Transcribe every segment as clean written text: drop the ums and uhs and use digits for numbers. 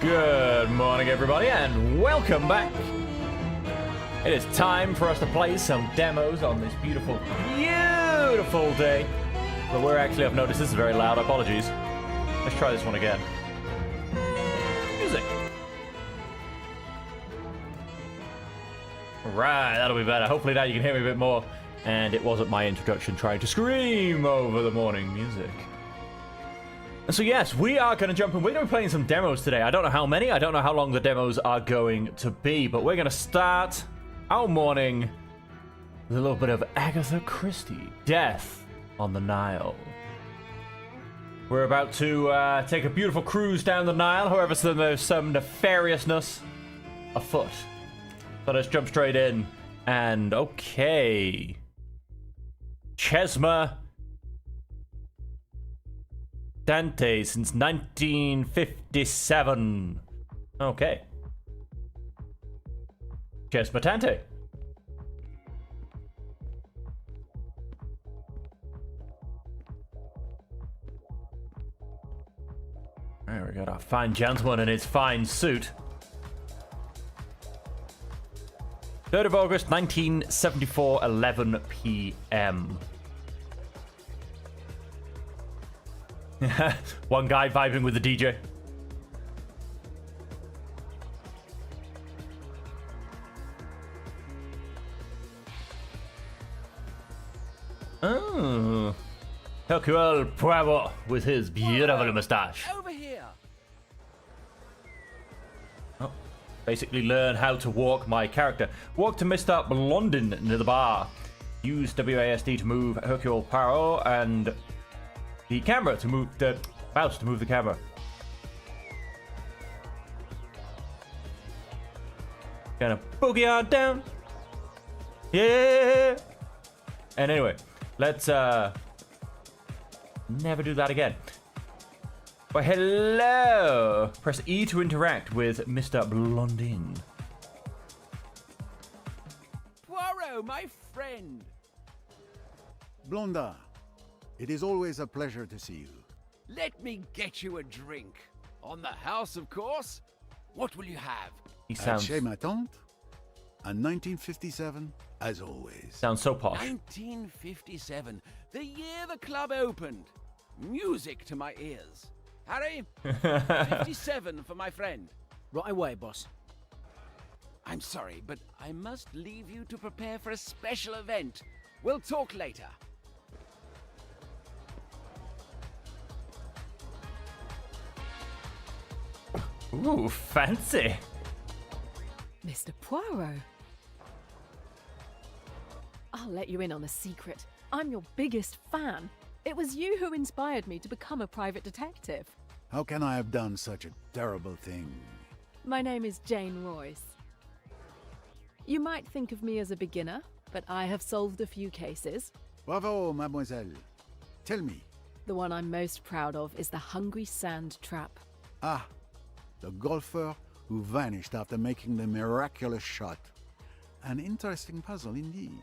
Good morning, everybody, and welcome back. It is time for us to play some demos on this beautiful, beautiful day. But we're actually, I've noticed this is very loud. Apologies. Let's try this one again. Music. Right, that'll be better. Hopefully now you can hear me a bit more. And it wasn't my introduction trying to scream over the morning music. And so yes, we are going to jump in. We're going to be playing some demos today. I don't know how many. I don't know how long the demos are going to be. But we're going to start our morning with a little bit of Agatha Christie. Death on the Nile. We're about to take a beautiful cruise down the Nile. However, so there's some nefariousness afoot. So let's jump straight in. And okay. Chesma Dante since 1957. Okay. Chesma Dante. There we got our fine gentleman in his fine suit. 3rd of August, 1974, 11 p.m. One guy vibing with the DJ. Oh. Hercule Poirot with his beautiful moustache. Over here. Oh. Basically learn how to walk my character. Walk to Mr. Blondin near the bar. Use WASD to move Hercule Poirot and the camera to move the mouse to move the camera. Gonna boogie on down. Yeah. And anyway, let's never do that again. Well, hello. Press E to interact with Mr. Blondin. Poirot, my friend. Blonda, it is always a pleasure to see you. Let me get you a drink. On the house, of course. What will you have? He sounds Chez ma tante, and 1957, as always. sounds so posh. 1957, the year the club opened. Music to my ears. Harry, 57 for my friend. Right away, boss. I'm sorry, but I must leave you to prepare for a special event. We'll talk later. Ooh, fancy. Mr. Poirot. I'll let you in on a secret. I'm your biggest fan. It was you who inspired me to become a private detective. How can I have done such a terrible thing? My name is Jane Royce. You might think of me as a beginner, but I have solved a few cases. Bravo, mademoiselle. Tell me. The one I'm most proud of is the Hungry Sand Trap. Ah, the golfer who vanished after making the miraculous shot. An interesting puzzle indeed.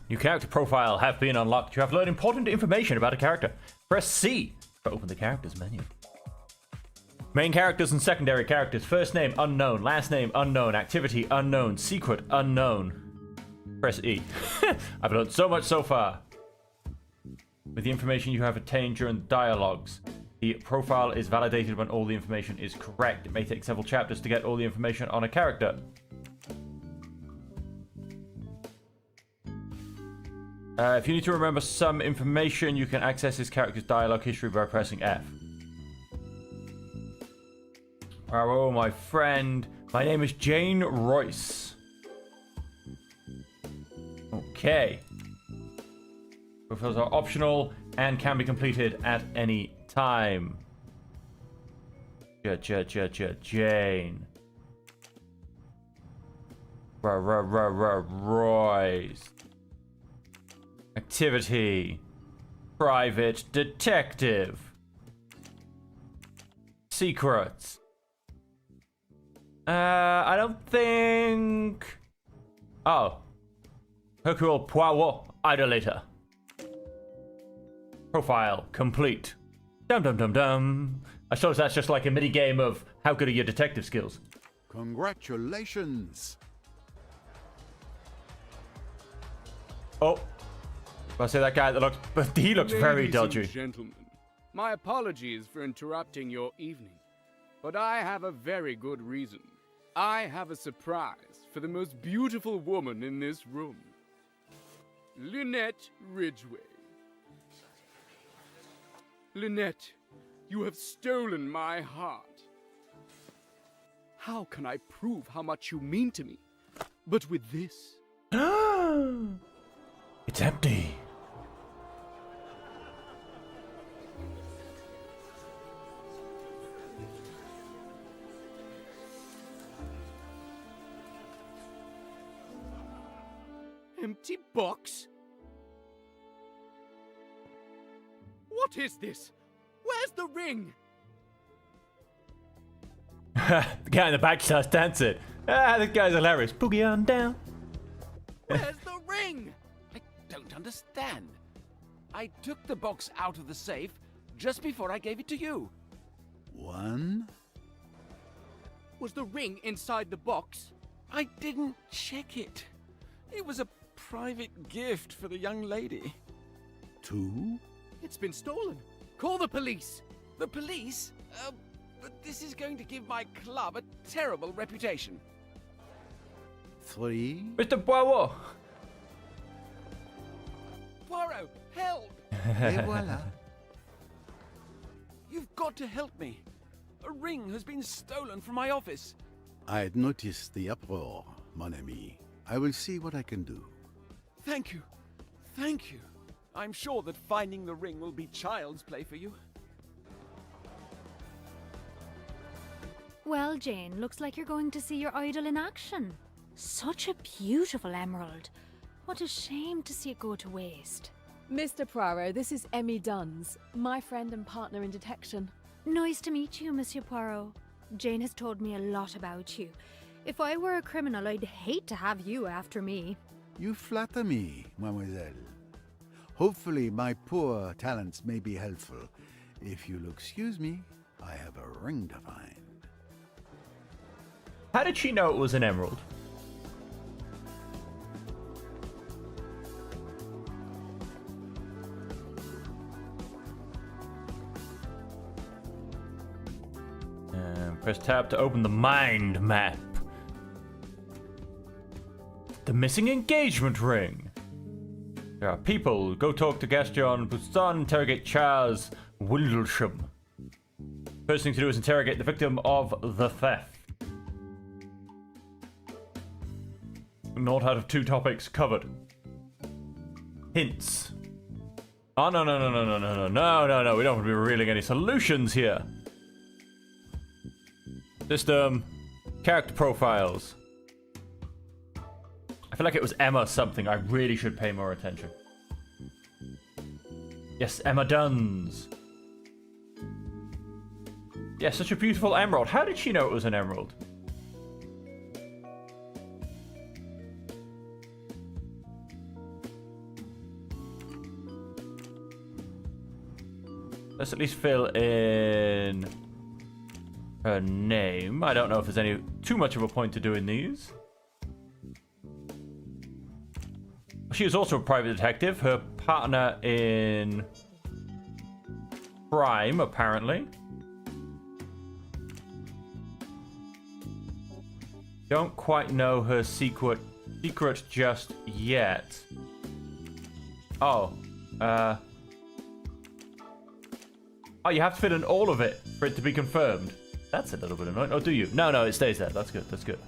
New character profile have been unlocked. You have learned important information about a character. Press C to open the characters menu. Main characters and secondary characters. First name unknown. Last name unknown. Activity unknown. Secret unknown. Press E. I've learned so much so far. With the information you have obtained during the dialogues, the profile is validated when all the information is correct. It may take several chapters to get all the information on a character. If you need to remember some information, you can access this character's dialogue history by pressing F. Hello, my friend. My name is Jane Royce. Okay. Profiles are optional and can be completed at any time. Jane. Royce. Activity. Private detective. Secrets. I don't think... Oh. Hercule Poirot, idolater. Profile complete. Dum dum dum dum. I suppose that's just like a mini game of how good are your detective skills. Congratulations. Oh, I say that guy that looks, but he looks very Ladies dodgy. and gentlemen, my apologies for interrupting your evening, but I have a very good reason. I have a surprise for the most beautiful woman in this room. Lynette Ridgway. Lynette, you have stolen my heart. How can I prove how much you mean to me? But with this... It's empty. Empty box? What is this? Where's the ring? The guy in the back starts dancing. Ah, this guy's hilarious. Boogie on down. Where's the ring? I don't understand. I took the box out of the safe just before I gave it to you. One. Was the ring inside the box? I didn't check it. It was a private gift for the young lady. Two. It's been stolen. Call the police. The police? But this is going to give my club a terrible reputation. Three. Mr. Poirot. Poirot, help! Et voilà. You've got to help me. A ring has been stolen from my office. I had noticed the uproar, mon ami. I will see what I can do. Thank you. Thank you. I'm sure that finding the ring will be child's play for you. Well, Jane, looks like you're going to see your idol in action. Such a beautiful emerald. What a shame to see it go to waste. Mr. Poirot, this is Emmy Duns, my friend and partner in detection. Nice to meet you, Monsieur Poirot. Jane has told me a lot about you. If I were a criminal, I'd hate to have you after me. You flatter me, mademoiselle. Hopefully my poor talents may be helpful. If you'll excuse me, I have a ring to find. How did she know it was an emerald? Press tab to open the mind map. The missing engagement ring. There are people. Go talk to Gaston Buston, interrogate Charles Windlesham. First thing to do is interrogate the victim of the theft. 0 out of 2 topics covered. Hints. Oh, no. We don't want to be revealing any solutions here. System. Character profiles. I feel like it was Emma something. I really should pay more attention. Yes, Emma Duns. Yeah, such a beautiful emerald. How did she know it was an emerald? Let's at least fill in her name. I don't know if there's any too much of a point to doing these. She is also a private detective. Her partner in crime, apparently. Don't quite know her secret just yet. Oh, oh, you have to fill in all of it for it to be confirmed. That's a little bit annoying. Oh, do you? No, it stays there. That's good. That's good.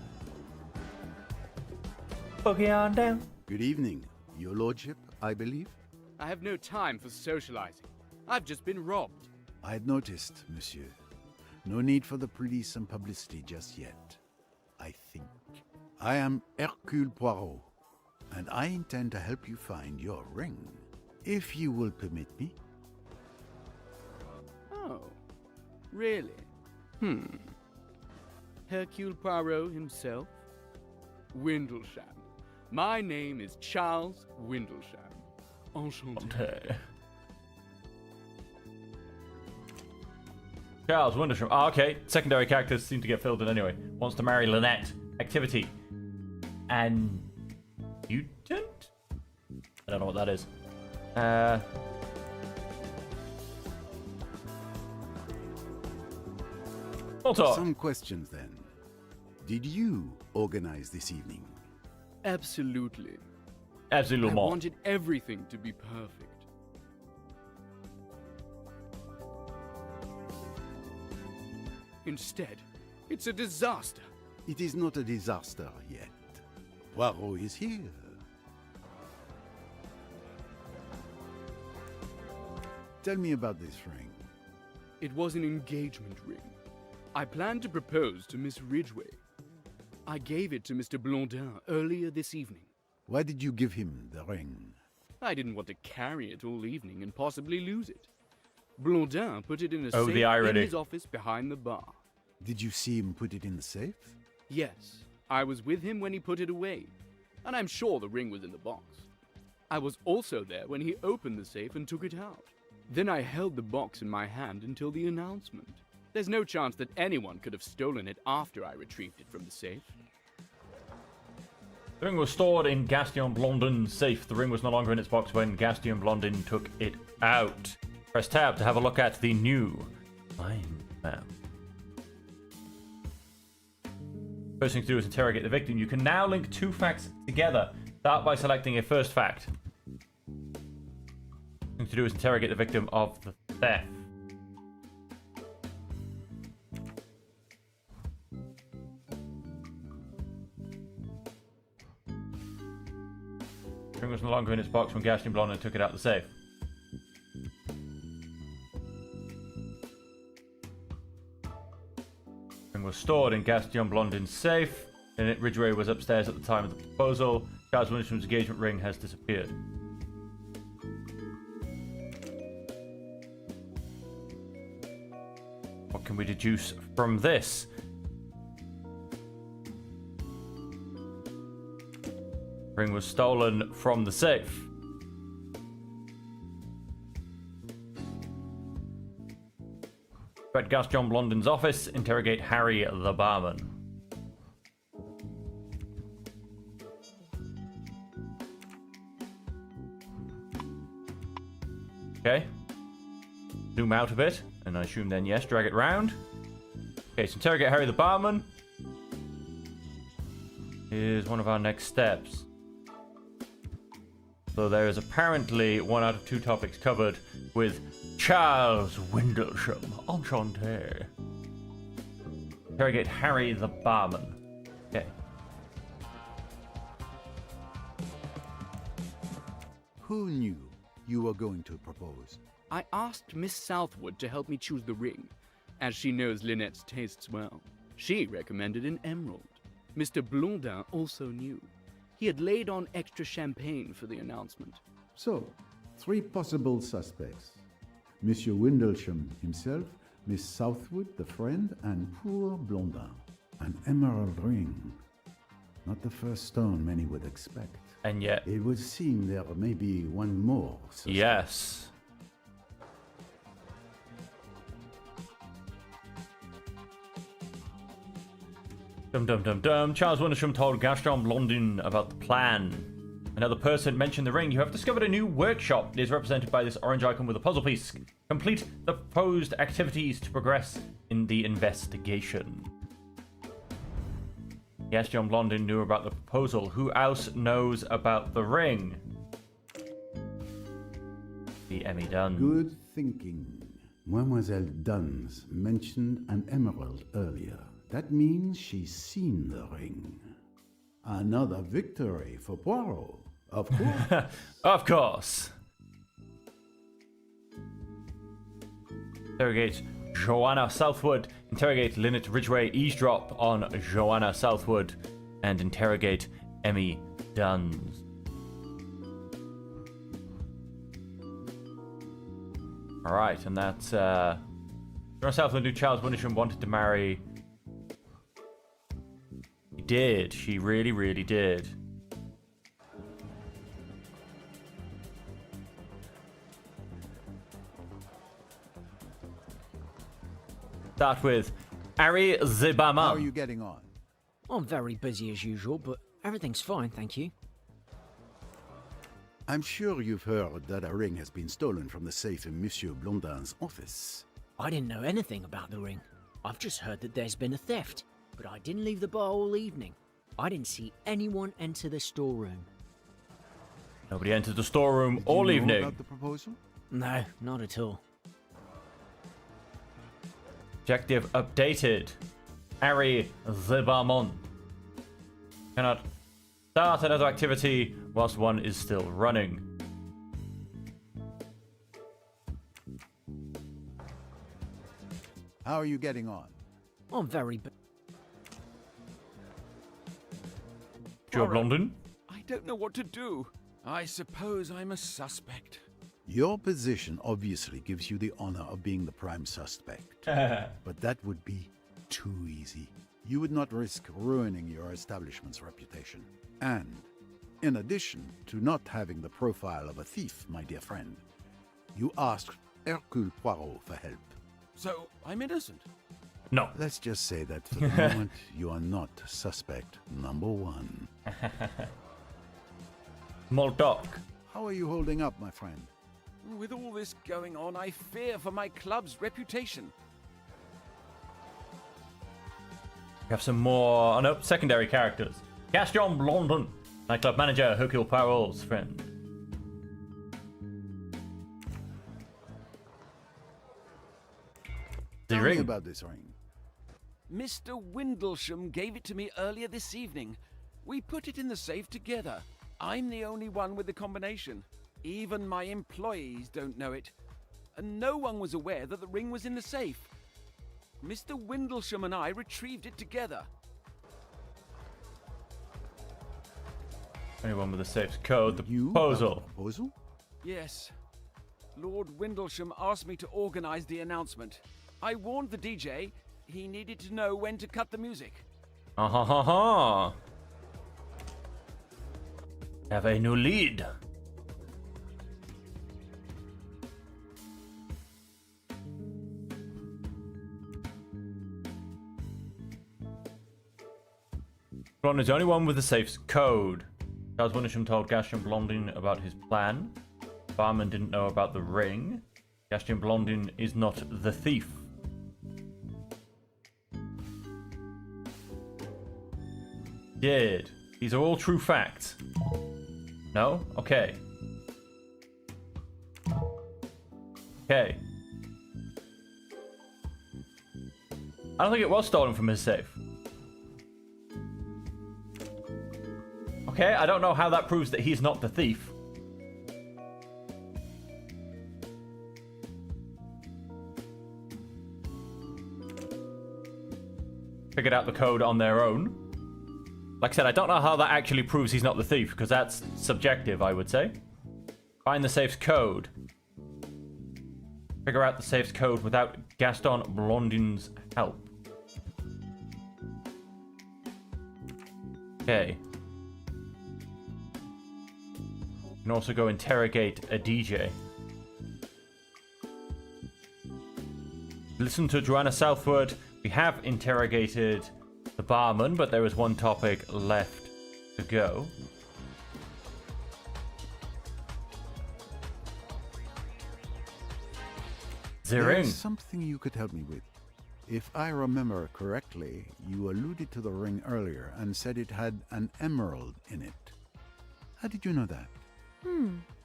Boogie on down. Good evening, your lordship, I believe. I have no time for socializing. I've just been robbed. I had noticed, monsieur. No need for the police and publicity just yet, I think. I am Hercule Poirot, and I intend to help you find your ring, if you will permit me. Oh, really? Hercule Poirot himself? Windlesham. My name is Charles Windlesham. Enchanté. Okay. Charles Wondersham. Oh, okay. Secondary characters seem to get filled in anyway. Wants to marry Lynette. Activity. And mutant? I don't know what that is. Small talk. Some questions then. Did you organize this evening? Absolutely. Absolutely I more. wanted everything to be perfect. Instead, it's a disaster. It is not a disaster yet. Poirot is here. Tell me about this ring. It was an engagement ring. I planned to propose to Miss Ridgway. I gave it to Mr. Blondin earlier this evening. Why did you give him the ring? I didn't want to carry it all evening and possibly lose it. Blondin put it in a Oh, safe the irony. in his office behind the bar. Did you see him put it in the safe? Yes, I was with him when he put it away, and I'm sure the ring was in the box. I was also there when he opened the safe and took it out. Then I held the box in my hand until the announcement. There's no chance that anyone could have stolen it after I retrieved it from the safe. The ring was stored in Gaston Blondin's safe. The ring was no longer in its box when Gaston Blondin took it out. Press tab to have a look at the new mind map. First thing to do is interrogate the victim. You can now link two facts together. Start by selecting a first fact. First thing to do is interrogate the victim of the theft. The ring was no longer in its box when Gaston Blondin took it out of the safe. The ring was stored in Gaston Blondin's safe. Lynette Ridgway was upstairs at the time of the proposal. Charles Windersham's engagement ring has disappeared. What can we deduce from this? Ring was stolen from the safe. At Gaston Blondin's office, interrogate Harry the barman. Okay. Zoom out a bit, and I assume then yes, drag it round. Okay, so interrogate Harry the barman is one of our next steps. So there is apparently 1 out of 2 topics covered with Charles Windlesham. Enchanté. Interrogate Harry the barman. Okay. Who knew you were going to propose? I asked Miss Southwood to help me choose the ring, as she knows Lynette's tastes well. She recommended an emerald. Mr. Blondin also knew. He had laid on extra champagne for the announcement. So, 3 possible suspects. Monsieur Windlesham himself, Miss Southwood, the friend, and poor Blondin. An emerald ring. Not the first stone many would expect. And yet, It would seem there may be one more suspect. yes. Dum dum dum dum. Charles Windlesham told Gaston Blondin about the plan. Another person mentioned the ring. You have discovered a new workshop. It is represented by this orange icon with a puzzle piece. Complete the proposed activities to progress in the investigation. Gaston Blondin knew about the proposal. Who else knows about the ring? The Emmy Dunn. Good thinking. Mademoiselle Duns mentioned an emerald earlier. That means she's seen the ring. Another victory for Poirot, of course. Of course. Interrogate Joanna Southwood. Interrogate Lynette Ridgway. Eavesdrop on Joanna Southwood. And interrogate Emmy Duns. Alright, and that's Joanna Southwood, who Charles Windlesham wanted to marry. She did. She really, really did. start with Ari How Zibama. are you getting on? I'm very busy as usual, but everything's fine, thank you. I'm sure you've heard that a ring has been stolen from the safe in Monsieur Blondin's office. I didn't know anything about the ring. I've just heard that there's been a theft, but I didn't leave the bar all evening. I didn't see anyone enter the storeroom. Nobody entered the storeroom Did all you know evening. about the proposal? No, not at all. Objective updated. Ari Zibamon cannot start another activity whilst one is still running. How are you getting on? I'm very Job Poirot. London. I don't know what to do. I suppose I'm a suspect. Your position obviously gives you the honor of being the prime suspect. But that would be too easy. You would not risk ruining your establishment's reputation. And, in addition to not having the profile of a thief, my dear friend, you asked Hercule Poirot for help. So, I'm innocent. No. Let's just say that for the moment, you are not suspect number one. Moldoc. How are you holding up, my friend? With all this going on, I fear for my club's reputation. We have some more, secondary characters. Gaston Blondin, nightclub manager, Hercule Poirot's friend. The Tell me ring. about this ring. Mr. Windlesham gave it to me earlier this evening. We put it in the safe together. I'm the only one with the combination. Even my employees don't know it. And no one was aware that the ring was in the safe. Mr. Windlesham and I retrieved it together. Anyone with the safe's code. The You proposal. about the proposal? Yes. Lord Windlesham asked me to organize the announcement. I warned the DJ he needed to know when to cut the music. Ha ha ha ha. Have a new lead. Blondin is the only one with the safe's code. Charles Windlesham told Gaston Blondin about his plan. Barman didn't know about the ring. Gaston Blondin is not the thief. Did. These are all true facts. No? Okay. Okay. I don't think it was stolen from his safe. Okay, I don't know how that proves that he's not the thief. Figured out the code on their own. Like I said, I don't know how that actually proves he's not the thief, because that's subjective, I would say. Find the safe's code. Figure out the safe's code without Gaston Blondin's help. Okay. You can also go interrogate a DJ. Listen to Joanna Southwood. We have interrogated the barman, but there is one topic left to go. The ring. There's something you could help me with. If I remember correctly, you alluded to the ring earlier and said it had an emerald in it. How did you know that?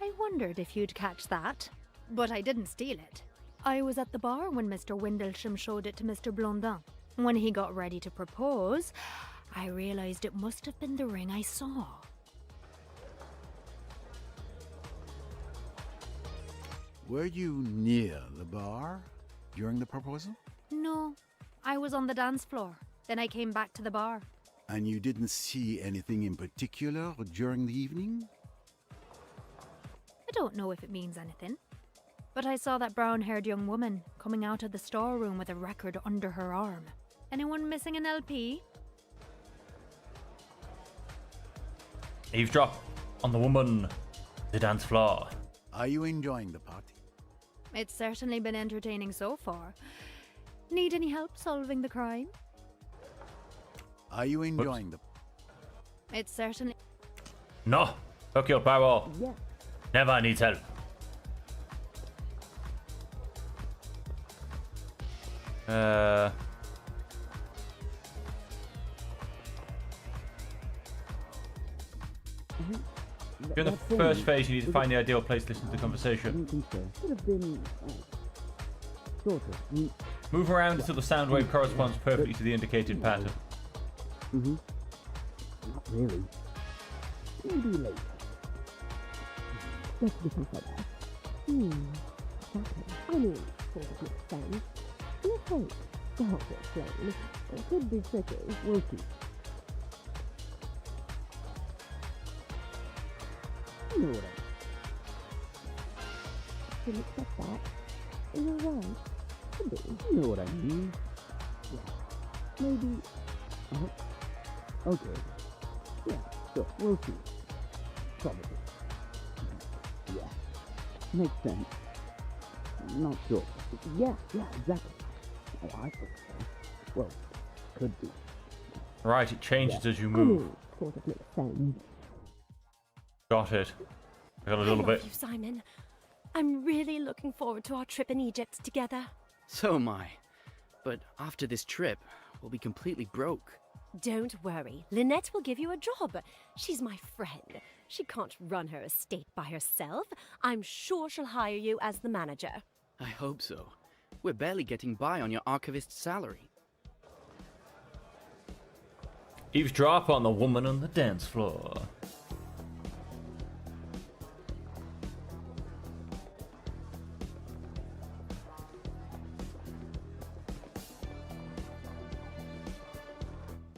I wondered if you'd catch that. But I didn't steal it. I was at the bar when Mr. Windlesham showed it to Mr. Blondin. When he got ready to propose, I realized it must have been the ring I saw. Were you near the bar during the proposal? No, I was on the dance floor. Then I came back to the bar. And you didn't see anything in particular during the evening? I don't know if it means anything. But I saw that brown-haired young woman coming out of the storeroom with a record under her arm. Anyone missing an LP? Eavesdrop on the woman, the dance floor. Are you enjoying the party? It's certainly been entertaining so far. Need any help solving the crime? Are you enjoying the... It's certainly... No. Hercule Poirot. Never needs help. During the first phase, you need to find the ideal place to listen to the conversation. Move around until the sound wave corresponds perfectly to the indicated pattern. Not really. Maybe later. Just because of that. Exactly. I mean, sort of makes sense. Let's hope. To help explain. It could be tricky. We'll see. You know what I mean. Didn't expect that. You're right. Could be. You know what I mean. Yeah. Maybe. Okay. Yeah, sure. We'll see. Probably. Yeah. Makes sense. Not sure. Yeah, exactly. Oh, I think so. Well, could be. Right, it changes as you I move. mean, sort of makes sense. Got it. I got a little I love bit. you, Simon. I'm really looking forward to our trip in Egypt together. So am I. But after this trip, we'll be completely broke. Don't worry. Lynette will give you a job. She's my friend. She can't run her estate by herself. I'm sure she'll hire you as the manager. I hope so. We're barely getting by on your archivist's salary. Eavesdrop on the woman on the dance floor.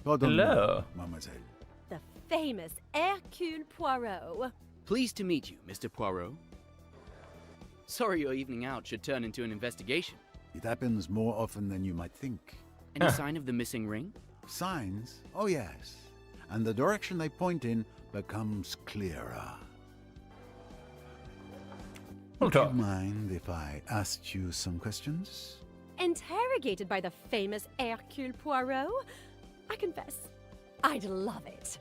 Pardon me, Hello. mademoiselle. The famous Hercule Poirot. Pleased to meet you, Mr. Poirot. Sorry your evening out should turn into an investigation. It happens more often than you might think. Any sign of the missing ring? Signs? Oh, yes. And the direction they point in becomes clearer. Would you mind if I asked you some questions? Interrogated by the famous Hercule Poirot? I confess, I'd love it.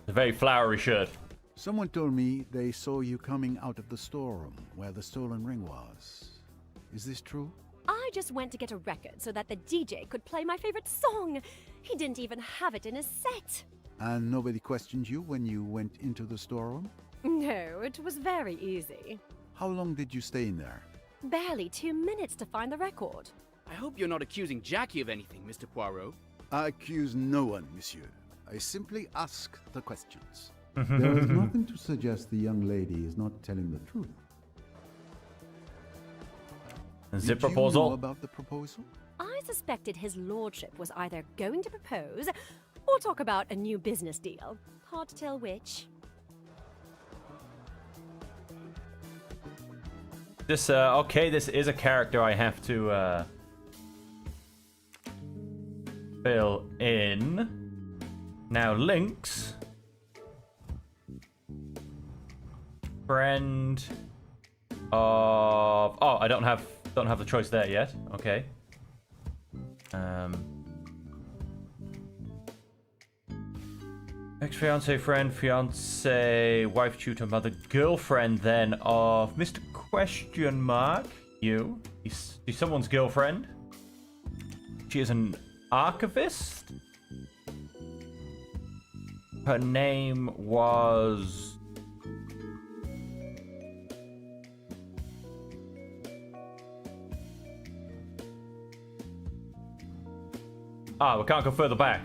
A very flowery shirt. Someone told me they saw you coming out of the storeroom where the stolen ring was. Is this true? I just went to get a record so that the DJ could play my favorite song. He didn't even have it in his set. And nobody questioned you when you went into the storeroom? No, it was very easy. How long did you stay in there? Barely 2 minutes to find the record. I hope you're not accusing Jackie of anything, Mr. Poirot. I accuse no one, monsieur. I simply ask the questions. There is nothing to suggest the young lady is not telling the truth. Zip Did you proposal. know about the proposal? I suspected his lordship was either going to propose or talk about a new business deal. Hard to tell which. This, okay, this is a character I have to, fill in. Now, links. Friend of... Oh, I don't have the choice there yet. Okay. Ex-fiance, friend, fiance, wife, tutor, mother, girlfriend, then of Mr. Question Mark. You. She's someone's girlfriend. She is an archivist. Her name was... Ah, we can't go further back.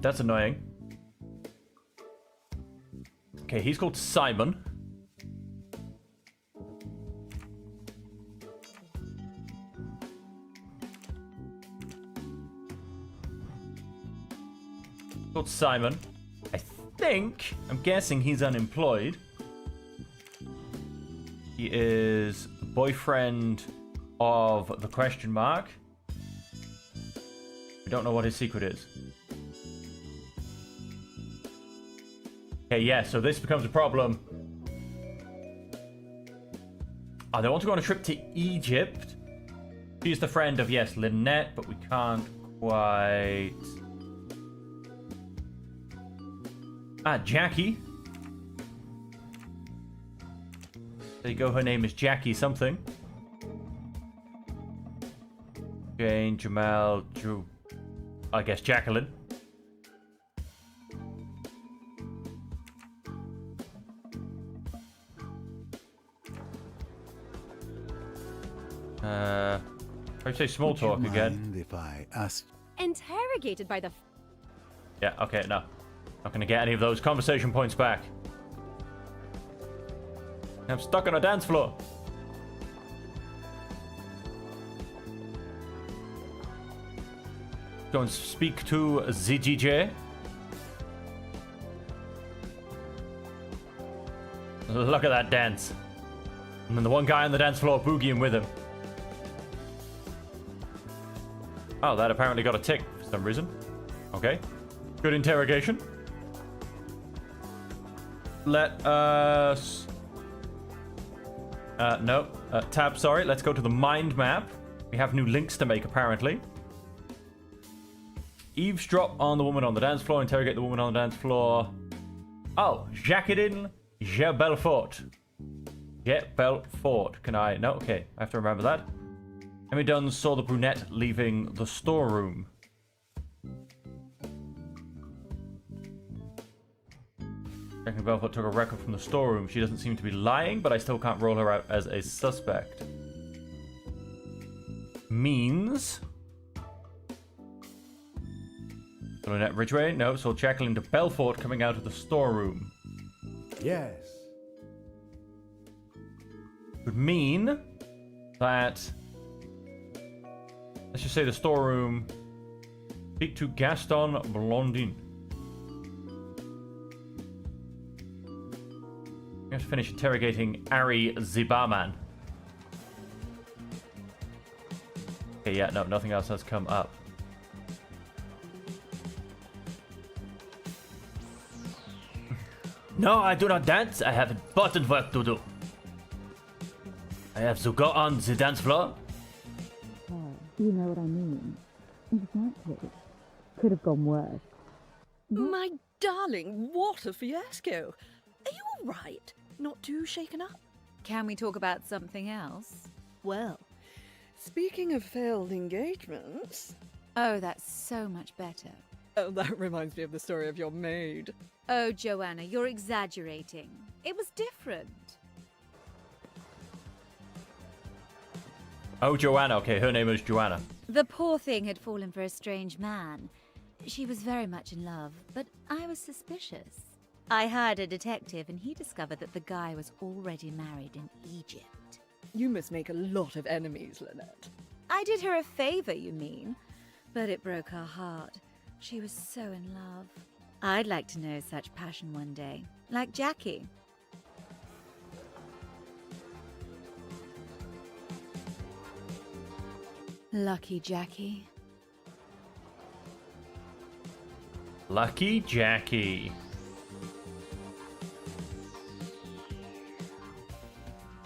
That's annoying. Okay, he's called Simon. Called Simon. I'm guessing he's unemployed. He is the boyfriend of the Question Mark. We don't know what his secret is. Okay, yeah, so this becomes a problem. Oh, they want to go on a trip to Egypt. She's the friend of, yes, Lynette, but we can't quite... Jackie. There you go, her name is Jackie something. Jane, Jamal, Drew... I guess Jacqueline. I say small talk again. Mind if I ask? Interrogated by the... Yeah, okay, no. Not gonna get any of those conversation points back. I'm stuck on a dance floor. Go and speak to ZGJ. Look at that dance. And then the one guy on the dance floor boogieing with him. Oh, that apparently got a tick for some reason. Okay. Good interrogation. Let us... no. Tab, sorry. Let's go to the mind map. We have new links to make, apparently. Eavesdrop on the woman on the dance floor. Interrogate the woman on the dance floor. Oh, Jacqueline Belfort. Belfort. Can I... No, okay. I have to remember that. Emmy Dunn saw the brunette leaving the storeroom. Jacqueline Belfort took a record from the storeroom. She doesn't seem to be lying, but I still can't roll her out as a suspect. Means... Lynette Ridgway? No, so Jacqueline de Belfort coming out of the storeroom. Yes. Would mean that... Let's just say the storeroom. Speak to Gaston Blondin. We have to finish interrogating Ari Zibarman. Okay, yeah, no, nothing else has come up. No, I do not dance. I have important work to do. I have to go on the dance floor. Do you know what I mean? Exactly. Could have gone worse. My darling, what a fiasco. Are you all right? Not too shaken up? Can we talk about something else? Well, speaking of failed engagements... Oh, that's so much better. Oh, that reminds me of the story of your maid. Oh, Joanna, you're exaggerating. It was different. Oh, Joanna. Okay, her name is Joanna. The poor thing had fallen for a strange man. She was very much in love, but I was suspicious. I hired a detective, and he discovered that the guy was already married in Egypt. You must make a lot of enemies, Lynette. I did her a favor, you mean? But it broke her heart. She was so in love. I'd like to know such passion one day, like Jackie. Lucky Jackie. Lucky Jackie.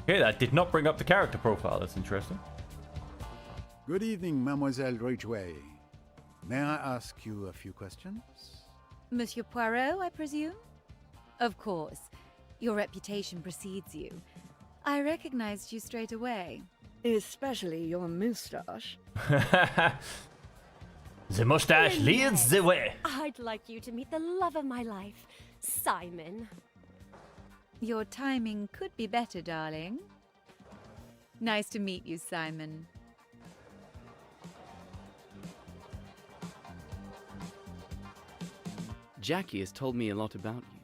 Okay, that did not bring up the character profile. That's interesting. Good evening, Mademoiselle Ridgway. May I ask you a few questions? Monsieur Poirot, I presume? Of course. Your reputation precedes you. I recognized you straight away. Especially your moustache. The mustache leads the way. I'd like you to meet the love of my life, Simon. Your timing could be better, darling. Nice to meet you, Simon. Jackie has told me a lot about you.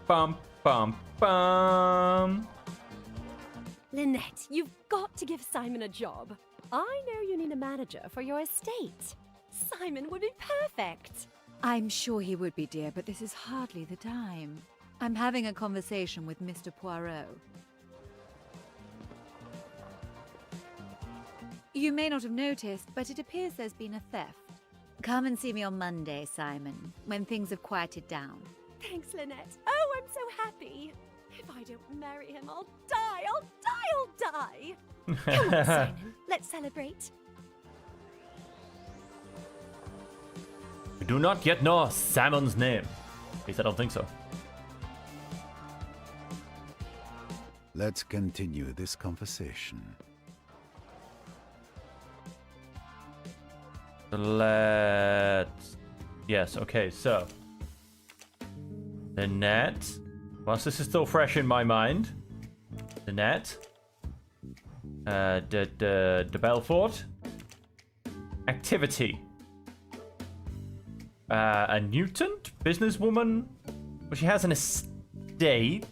Bum, bum, bum. Lynette, you've got to give Simon a job. I know you need a manager for your estate. Simon would be perfect. I'm sure he would be, dear, but this is hardly the time. I'm having a conversation with Mr. Poirot. You may not have noticed, but it appears there's been a theft. Come and see me on Monday, Simon, when things have quieted down. Thanks, Lynette. Oh, I'm so happy. If If I don't marry him, I'll die! I'll die! I'll die! Come on, Simon. Let's celebrate. We do not yet know Simon's name. At least I don't think so. Let's continue this conversation. Let's... Yes, okay, so... Lynette. Whilst this is still fresh in my mind. Lynette. De Belfort. Activity. A mutant? Businesswoman? Well, she has an estate.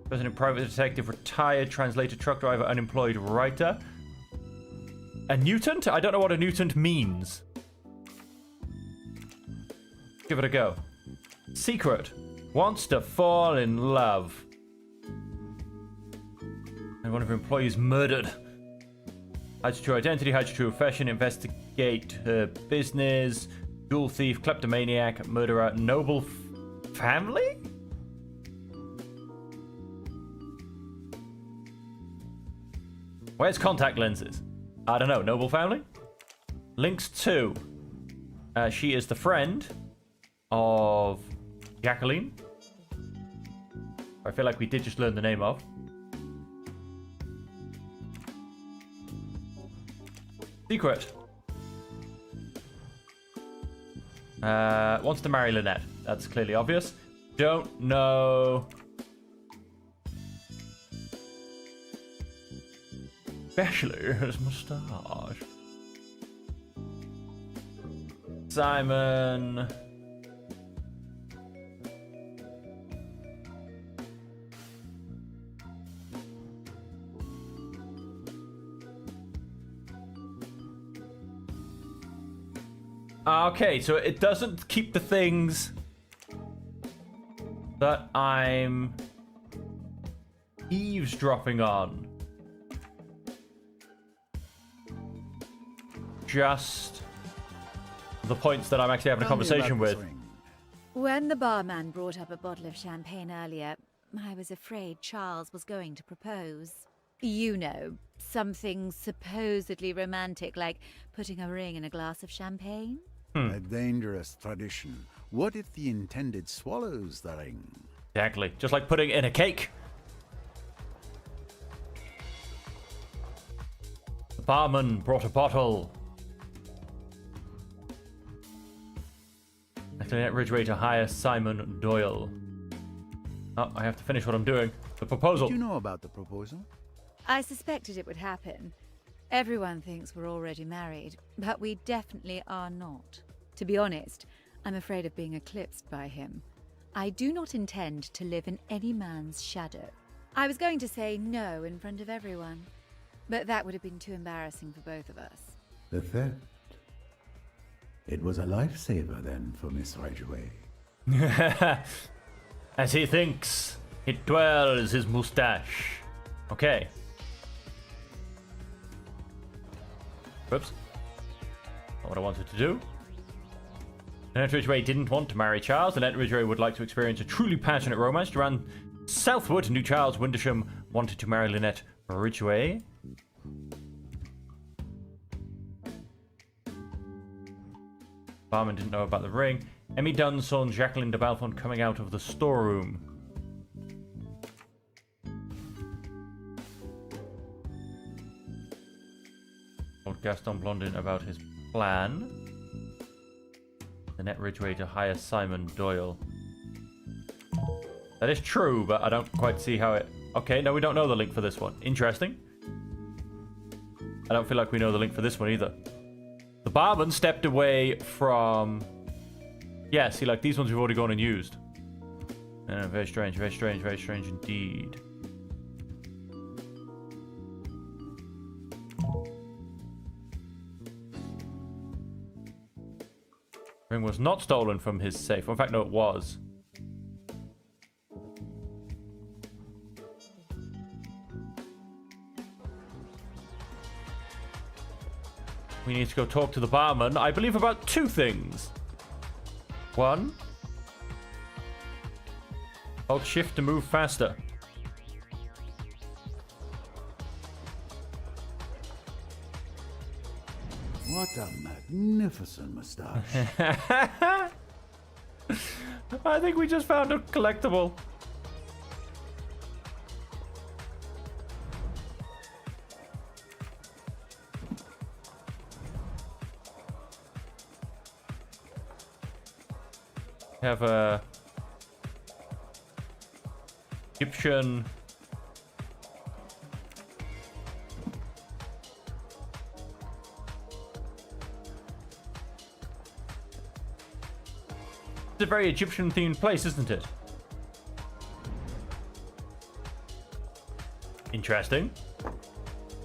President, private detective, retired, translator, truck driver, unemployed writer. A mutant? I don't know what a mutant means. Give it a go. Secret. Wants to fall in love. And one of her employees murdered. Hides her true identity, hides her true profession, investigate her business. Dual thief, kleptomaniac, murderer, noble family? Where's contact lenses? I don't know. Noble family? Links to. She is the friend of Jacqueline. I feel like we did just learn the name of. Secret. Wants to marry Lynette. That's clearly obvious. Don't know. Especially his moustache. Simon. Okay, so it doesn't keep the things that I'm eavesdropping on. Just the points that I'm actually having a conversation with. When the barman brought up a bottle of champagne earlier, I was afraid Charles was going to propose. You know, something supposedly romantic, like putting a ring in a glass of champagne. A dangerous tradition. What if the intended swallows the ring? Exactly. Just like putting in a cake. The barman brought a bottle. Lynette Ridgway to hire Simon Doyle. Oh, I have to finish what I'm doing. The proposal. Did you know about the proposal? I suspected it would happen. Everyone thinks we're already married, but we definitely are not. To be honest, I'm afraid of being eclipsed by him. I do not intend to live in any man's shadow. I was going to say no in front of everyone, but that would have been too embarrassing for both of us. The theft. It was a lifesaver then for Miss Ridgway. As he thinks, it twirls his moustache. Okay. Whoops. Not what I wanted to do. Lynette Ridgway didn't want to marry Charles. Lynette Ridgway would like to experience a truly passionate romance. She ran southward and knew Charles Windlesham wanted to marry Lynette Ridgway. Barman didn't know about the ring. Emmy Dunn saw Jacqueline de Belfont coming out of the storeroom. Told Gaston Blondin about his plan. Lynette Ridgway to hire Simon Doyle. That is true, but I don't quite see how it... Okay, no, we don't know the link for this one. Interesting. I don't feel like we know the link for this one either. The barman stepped away from... Yeah, see, like, these ones we've already gone and used. Very strange, very strange, very strange indeed. Ring was not stolen from his safe. In fact, no, it was. We need to go talk to the barman, I believe, about two things. One, Hold shift to move faster. What a magnificent moustache. I think we just found a collectible. Have a Egyptian It's a very Egyptian themed place, isn't it? Interesting.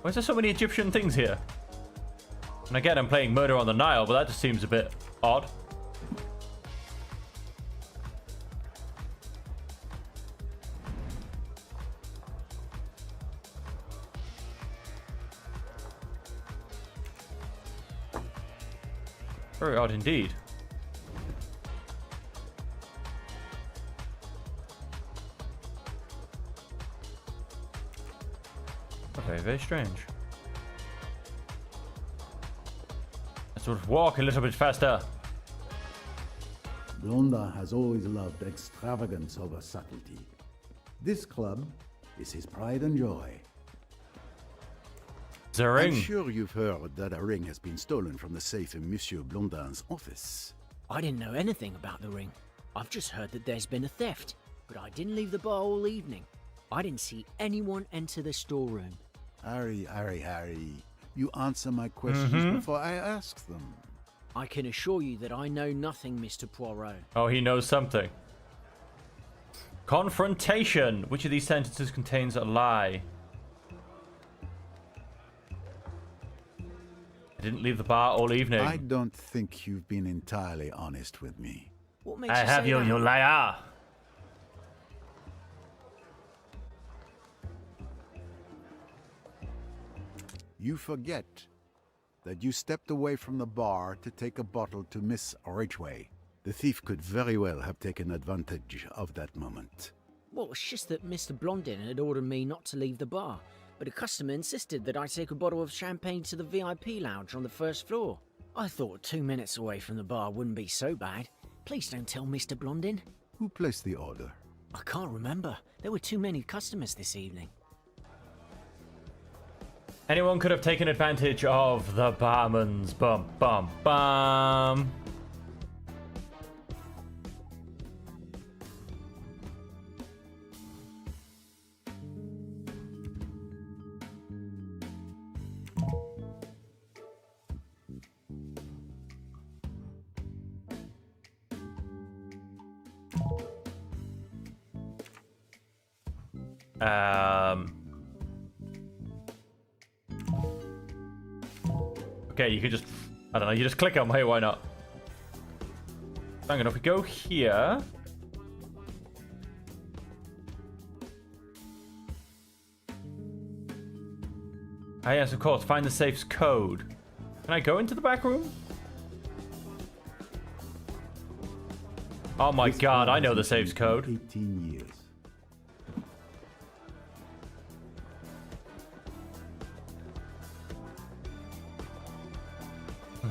Why is there so many Egyptian things here? And again, I'm playing Murder on the Nile, but that just seems a bit odd. Very odd indeed. Okay, very strange. Let's sort of walk a little bit faster. Blondin has always loved extravagance over subtlety. This club is his pride and joy. The ring. I'm sure you've heard that a ring has been stolen from the safe in Monsieur Blondin's office. I didn't know anything about the ring. I've just heard that there's been a theft, but I didn't leave the bar all evening. I didn't see anyone enter the storeroom. Harry. You answer my questions before I ask them. I can assure you that I know nothing, Mr. Poirot. Oh, he knows something. Confrontation. Which of these sentences contains a lie? I didn't leave the bar all evening. I don't think you've been entirely honest with me. What makes I you have say you, that? you liar. You forget that you stepped away from the bar to take a bottle to Miss Ridgway. The thief could very well have taken advantage of that moment. Well, it's just that Mr. Blondin had ordered me not to leave the bar, but a customer insisted that I take a bottle of champagne to the VIP lounge on the first floor. I thought 2 minutes away from the bar wouldn't be so bad. Please don't tell Mr. Blondin. Who placed the order? I can't remember. There were too many customers this evening. Anyone could have taken advantage of the barman's bum bum bum. Okay, you could just, I don't know, you just click on, hey, why not? Hang on, if we go here. Ah, yes, of course, find the safe's code. Can I go into the back room? Oh my god, I know the safe's code. 18 years.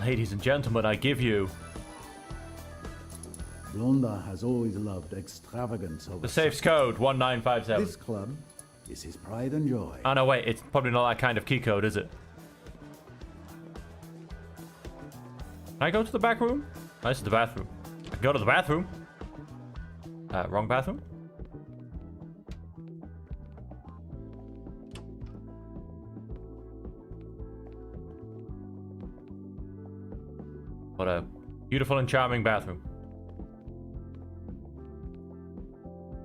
Ladies and gentlemen, I give you Blondin has always loved extravagance over the safe's code 1957. This club is his pride and joy. Oh no, wait, it's probably not that kind of key code, is it? Can I go to the back room? Oh, this is the bathroom. I can go to the bathroom. Wrong bathroom? What a beautiful and charming bathroom.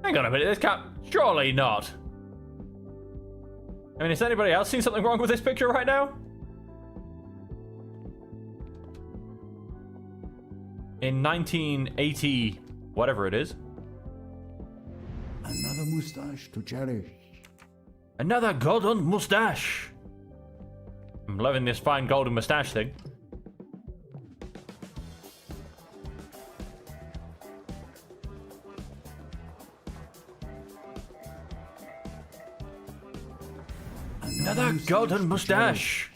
Hang on a minute, this can't... Surely not. I mean, has anybody else seen something wrong with this picture right now? In 1980, whatever it is. Another moustache to cherish. Another golden mustache. I'm loving this fine golden mustache thing. Another golden mustache.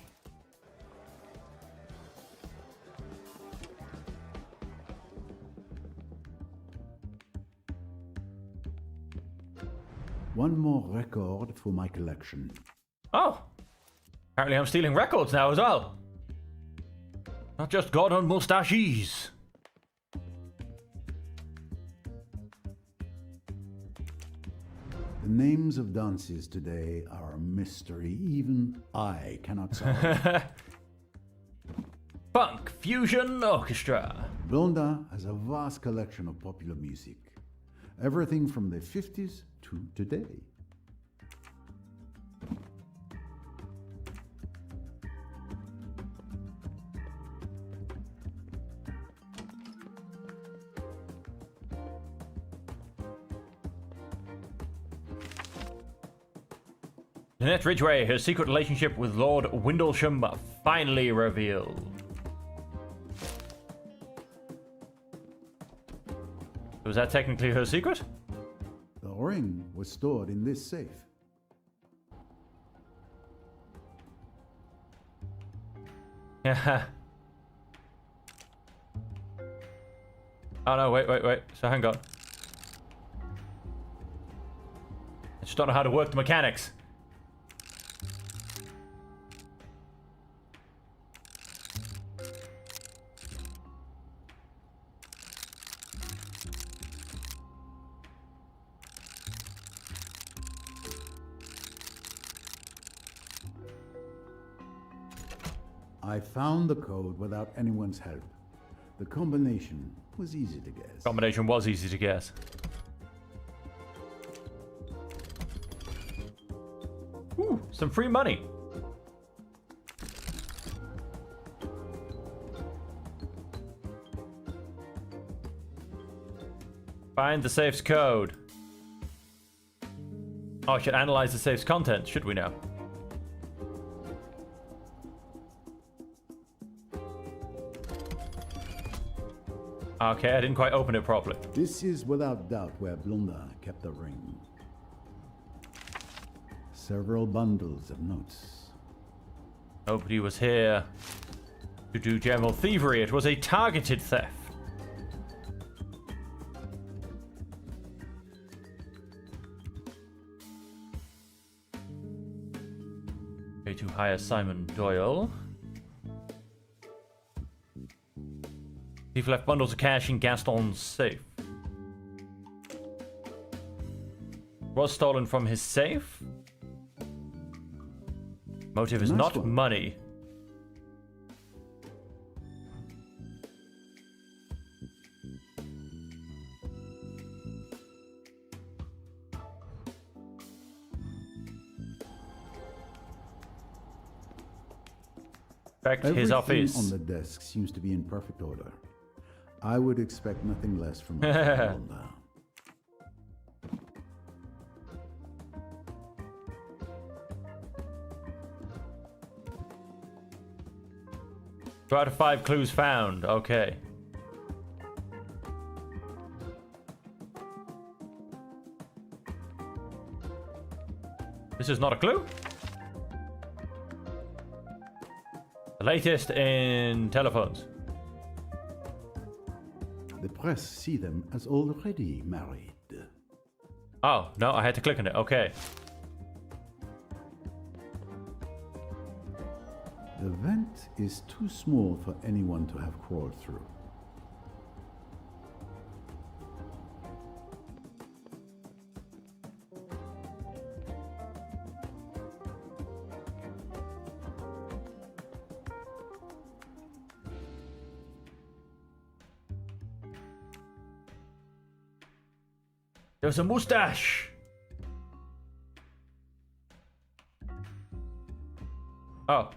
One more record for my collection. Oh. Apparently I'm stealing records now as well. Not just golden mustaches. The names of dances today are a mystery even I cannot solve. Funk Fusion Orchestra. Blonda has a vast collection of popular music. Everything from the 50s to today. Lynette Ridgway, her secret relationship with Lord Windlesham finally revealed. Was that technically her secret? The ring was stored in this safe. Yeah. Oh no, wait. So hang on. I just don't know how to work the mechanics. I found the code without anyone's help. The combination was easy to guess. Combination was easy to guess. Ooh, some free money. Find the safe's code. Oh, I should analyze the safe's content, should we now? Okay, I didn't quite open it properly. This is without doubt where Blonda kept the ring. Several bundles of notes. Nobody was here to do general thievery. It was a targeted theft. Pay to hire Simon Doyle. Thief left bundles of cash in Gaston's safe. Was stolen from his safe. Motive is Nice not one. money. Back to his Everything office. on the desk seems to be in perfect order. I would expect nothing less from Blonda. Two out of 5 clues found. Okay. This is not a clue. The latest in telephones. The press see them as already married. Oh, no, I had to click on it. Okay. The vent is too small for anyone to have crawled through. There's a mustache. Oh.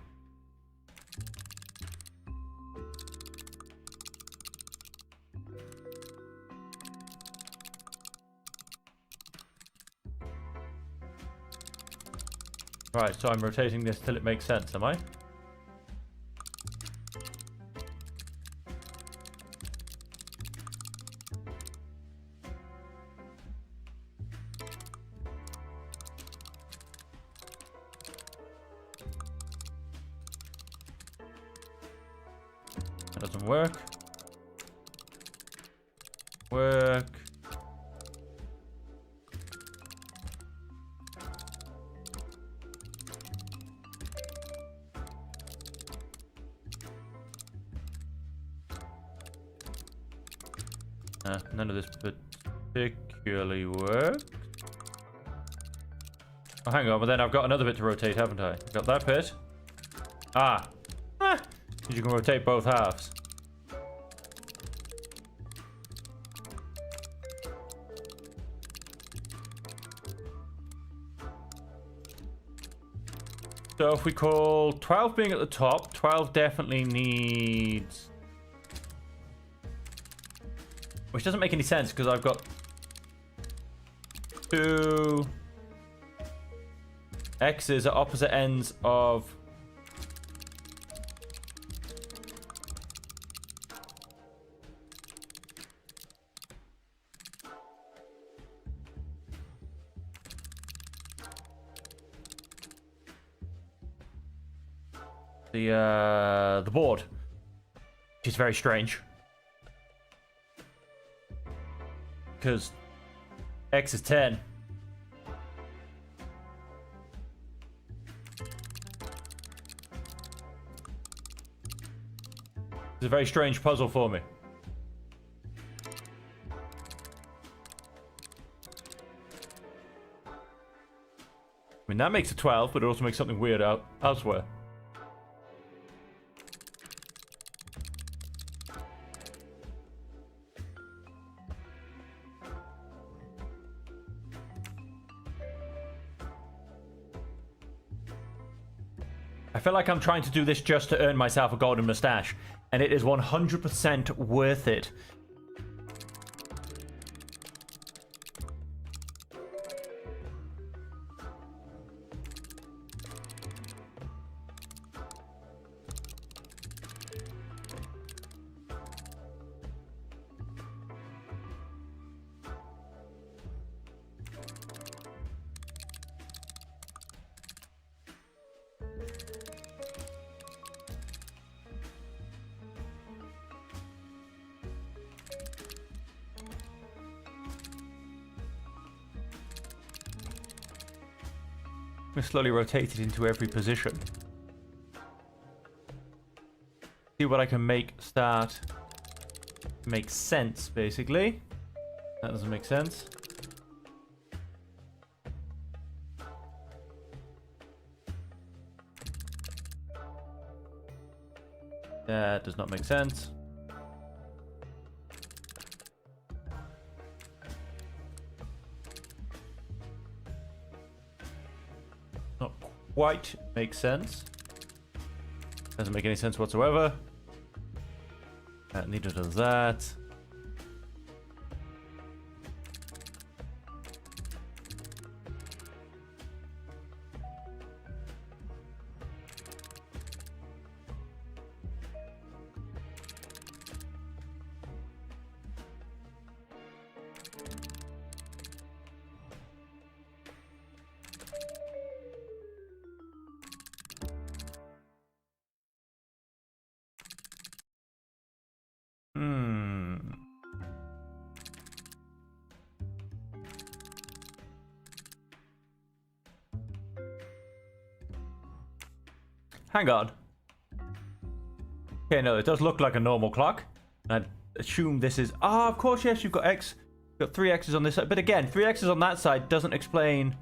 Right, so I'm rotating this till it makes sense, am I? Doesn't work. Work. None of this particularly works. Oh, hang on, but then I've got another bit to rotate, haven't I? Got that bit. Ah. You can rotate both halves. So if we call 12 being at the top, 12 definitely needs... Which doesn't make any sense because I've got 2 X's at opposite ends of... the board, which is very strange because X is 10. It's a very strange puzzle for me. I mean, that makes a 12, but it also makes something weird out elsewhere. I feel like I'm trying to do this just to earn myself a golden mustache, and it is 100% worth it. We slowly rotate it into every position. See what I can make start make sense, basically. That doesn't make sense. That does not make sense. Not quite makes sense. Doesn't make any sense whatsoever. Neither does that. Hang on. Okay, no, it does look like a normal clock. I assume this is... Ah, of course, yes, you've got X. You've got 3 X's on this side. But again, 3 X's on that side doesn't explain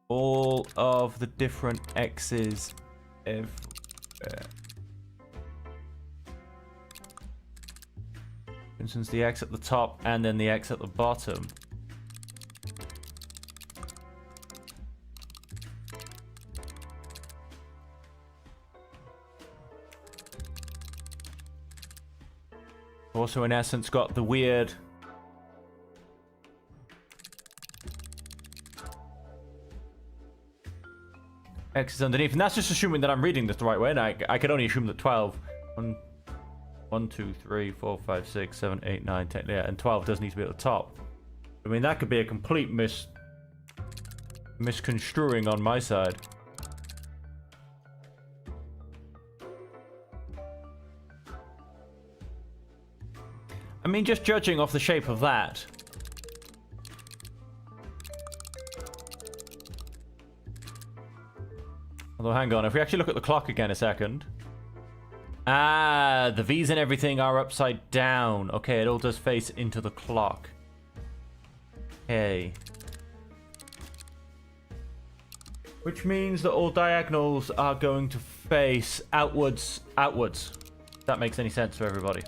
all of the different X's everywhere. For instance, the X at the top and then the X at the bottom. Also, in essence, got the weird X's underneath, and that's just assuming that I'm reading this the right way. And I can only assume that 12, 1, 2, 3, 4, 5, 6, 7, 8, 9, 10, yeah, and 12 does need to be at the top. I mean, that could be a complete misconstruing on my side. I mean, just judging off the shape of that. Although, hang on. If we actually look at the clock again a second. Ah, the V's and everything are upside down. Okay, it all does face into the clock. Okay. Which means that all diagonals are going to face outwards. If that makes any sense to everybody.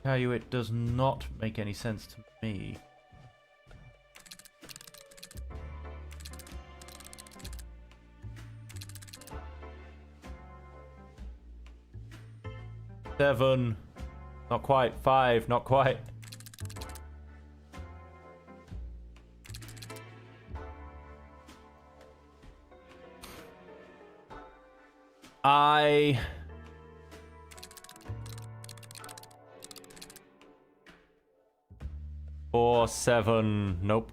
Tell you, it does not make any sense to me. Seven, not quite. 5, not quite. I 4, 7, nope.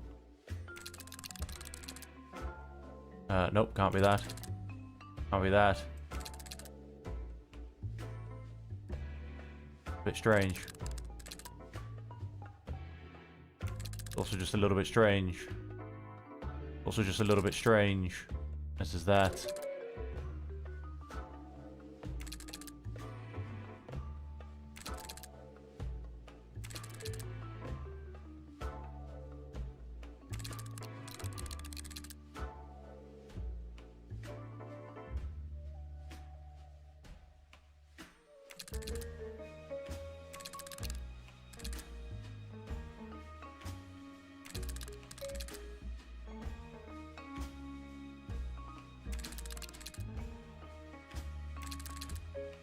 Nope, can't be that. Can't be that. Bit strange. Also just a little bit strange. Also just a little bit strange. This is that.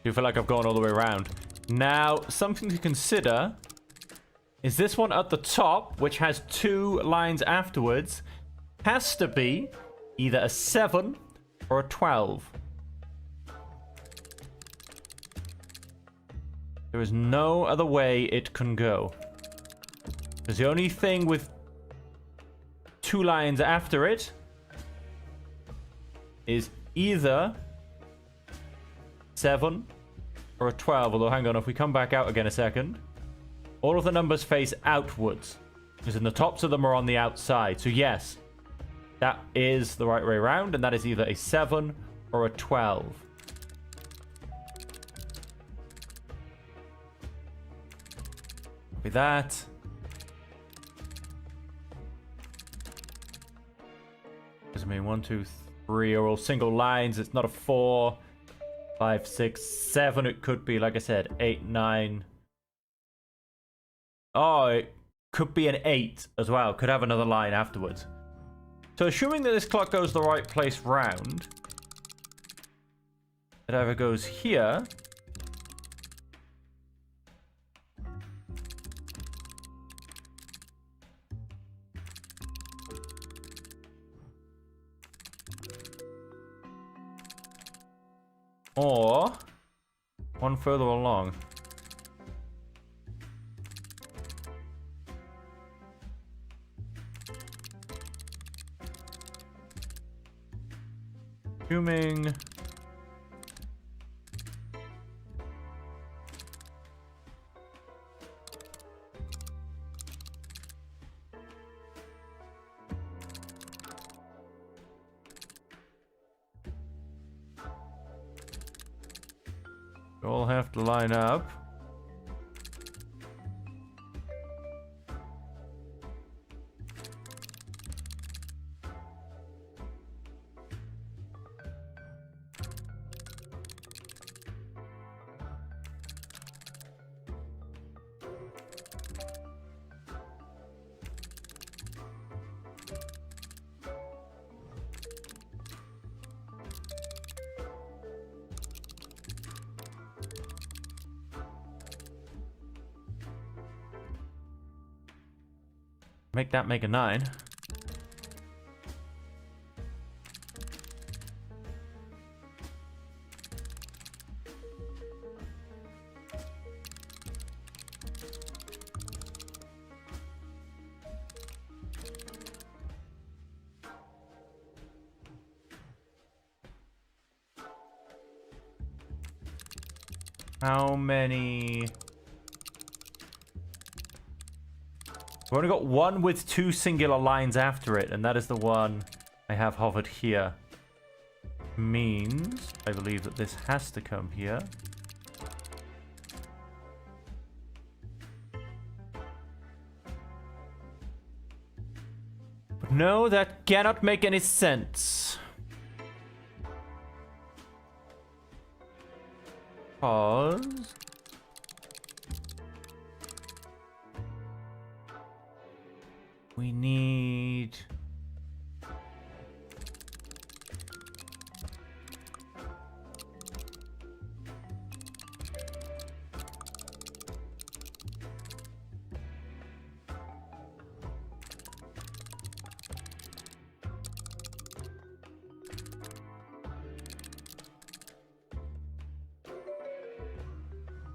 I feel like I've gone all the way around. Now, something to consider is this one at the top, which has 2 lines afterwards, has to be either a 7 or a 12. There is no other way it can go. Because the only thing with 2 lines after it is either 7 or a 12. Although, hang on, if we come back out again a second, all of the numbers face outwards, because in the tops of them are on the outside. So yes, that is the right way around, and that is either a 7 or a 12. Copy that. Does it mean 1, 2, 3 are all single lines? It's not a 4. 5, 6, 7. It could be, like I said, 8, 9. Oh, it could be an 8 as well. Could have another line afterwards. So assuming that this clock goes the right place round, it either goes here, or one further along. Assuming all have to line up. Make that make a 9. How many? We've only got one with 2 singular lines after it, and that is the one I have hovered here. Means I believe that this has to come here. But no, that cannot make any sense. Pause. We need...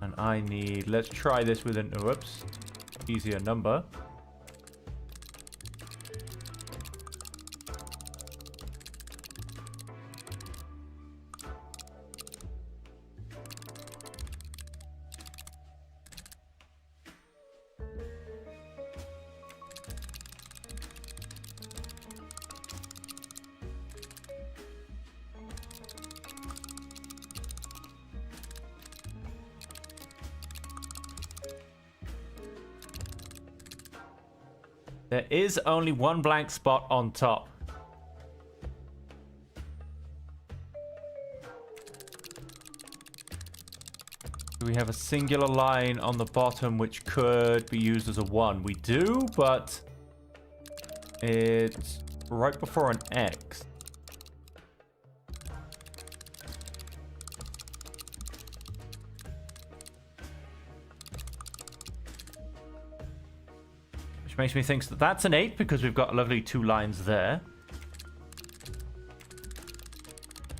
And I need... Let's try this with an... Whoops. Easier number. There is only one blank spot on top. Do we have a singular line on the bottom which could be used as a 1? We do, but it's right before an X. Which makes me think that that's an 8 because we've got lovely 2 lines there.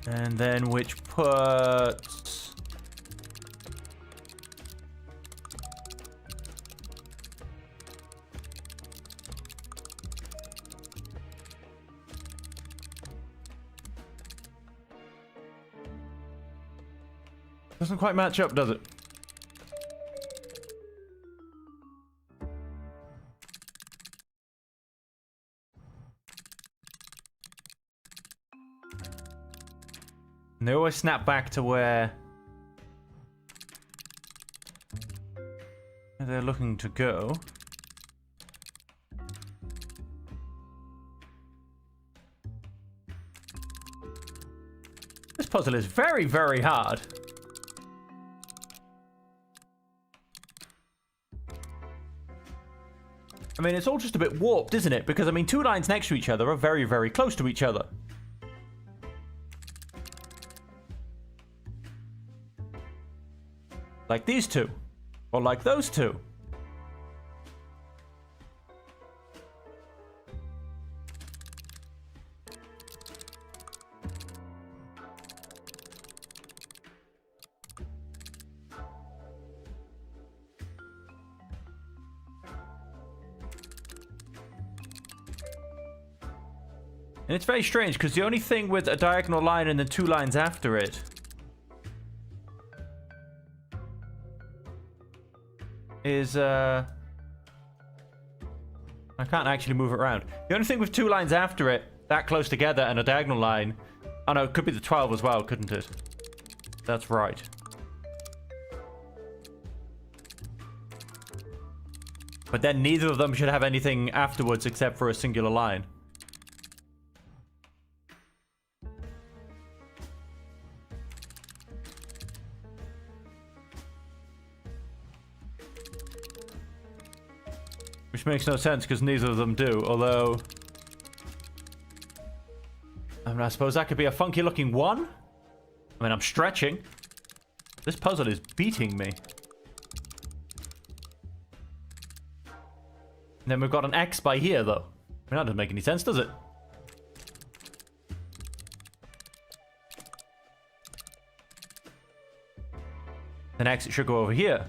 And then which puts... Doesn't quite match up, does it? And they always snap back to where they're looking to go. This puzzle is very, very hard. I mean, it's all just a bit warped, isn't it? Because, I mean, 2 lines next to each other are very, very close to each other. Like these 2. Or like those 2. And it's very strange because the only thing with a diagonal line and then 2 lines after it is, I can't actually move it around. The only thing with 2 lines after it, that close together, and a diagonal line... Oh no, it could be the 12 as well, couldn't it? That's right. But then neither of them should have anything afterwards except for a singular line. Which makes no sense because neither of them do, although... I mean, I suppose that could be a funky looking 1. I mean, I'm stretching. This puzzle is beating me. And then we've got an X by here, though. I mean, that doesn't make any sense, does it? An X, it should go over here.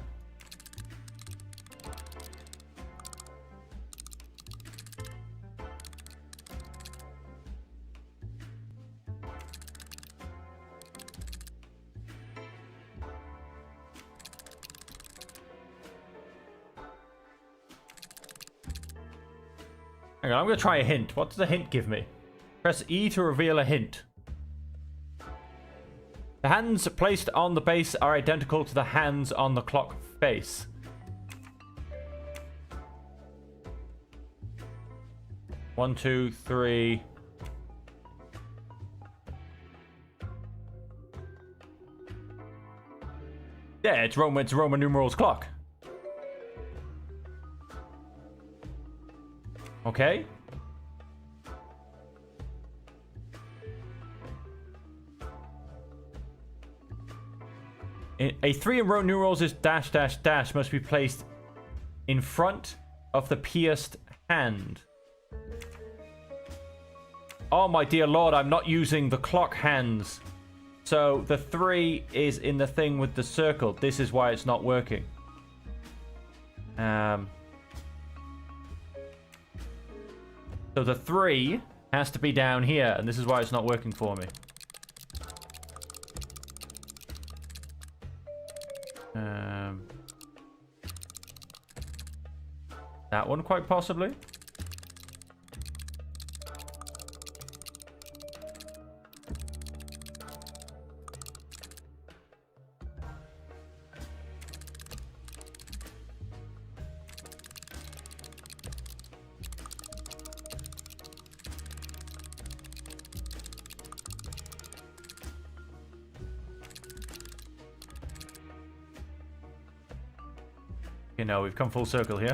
Hang on, I'm going to try a hint. What does a hint give me? Press E to reveal a hint. The hands placed on the base are identical to the hands on the clock face. One, two, three. Yeah, it's Roman numerals clock. Okay. A 3 in Roman numerals is dash dash dash must be placed in front of the pierced hand. Oh my dear lord, I'm not using the clock hands. So the 3 is in the thing with the circle. This is why it's not working. So the 3 has to be down here, and this is why it's not working for me. That one quite possibly. You know, we've come full circle here.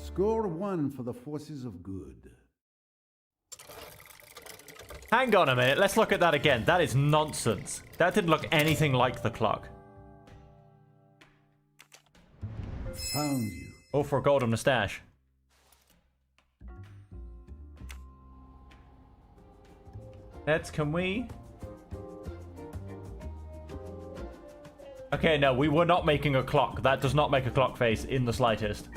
Score 1 for the forces of good. Hang on a minute, let's look at that again. That is nonsense. That didn't look anything like the clock. Found you. Oh, for a golden moustache. Can we? Okay, no, we were not making a clock. That does not make a clock face in the slightest.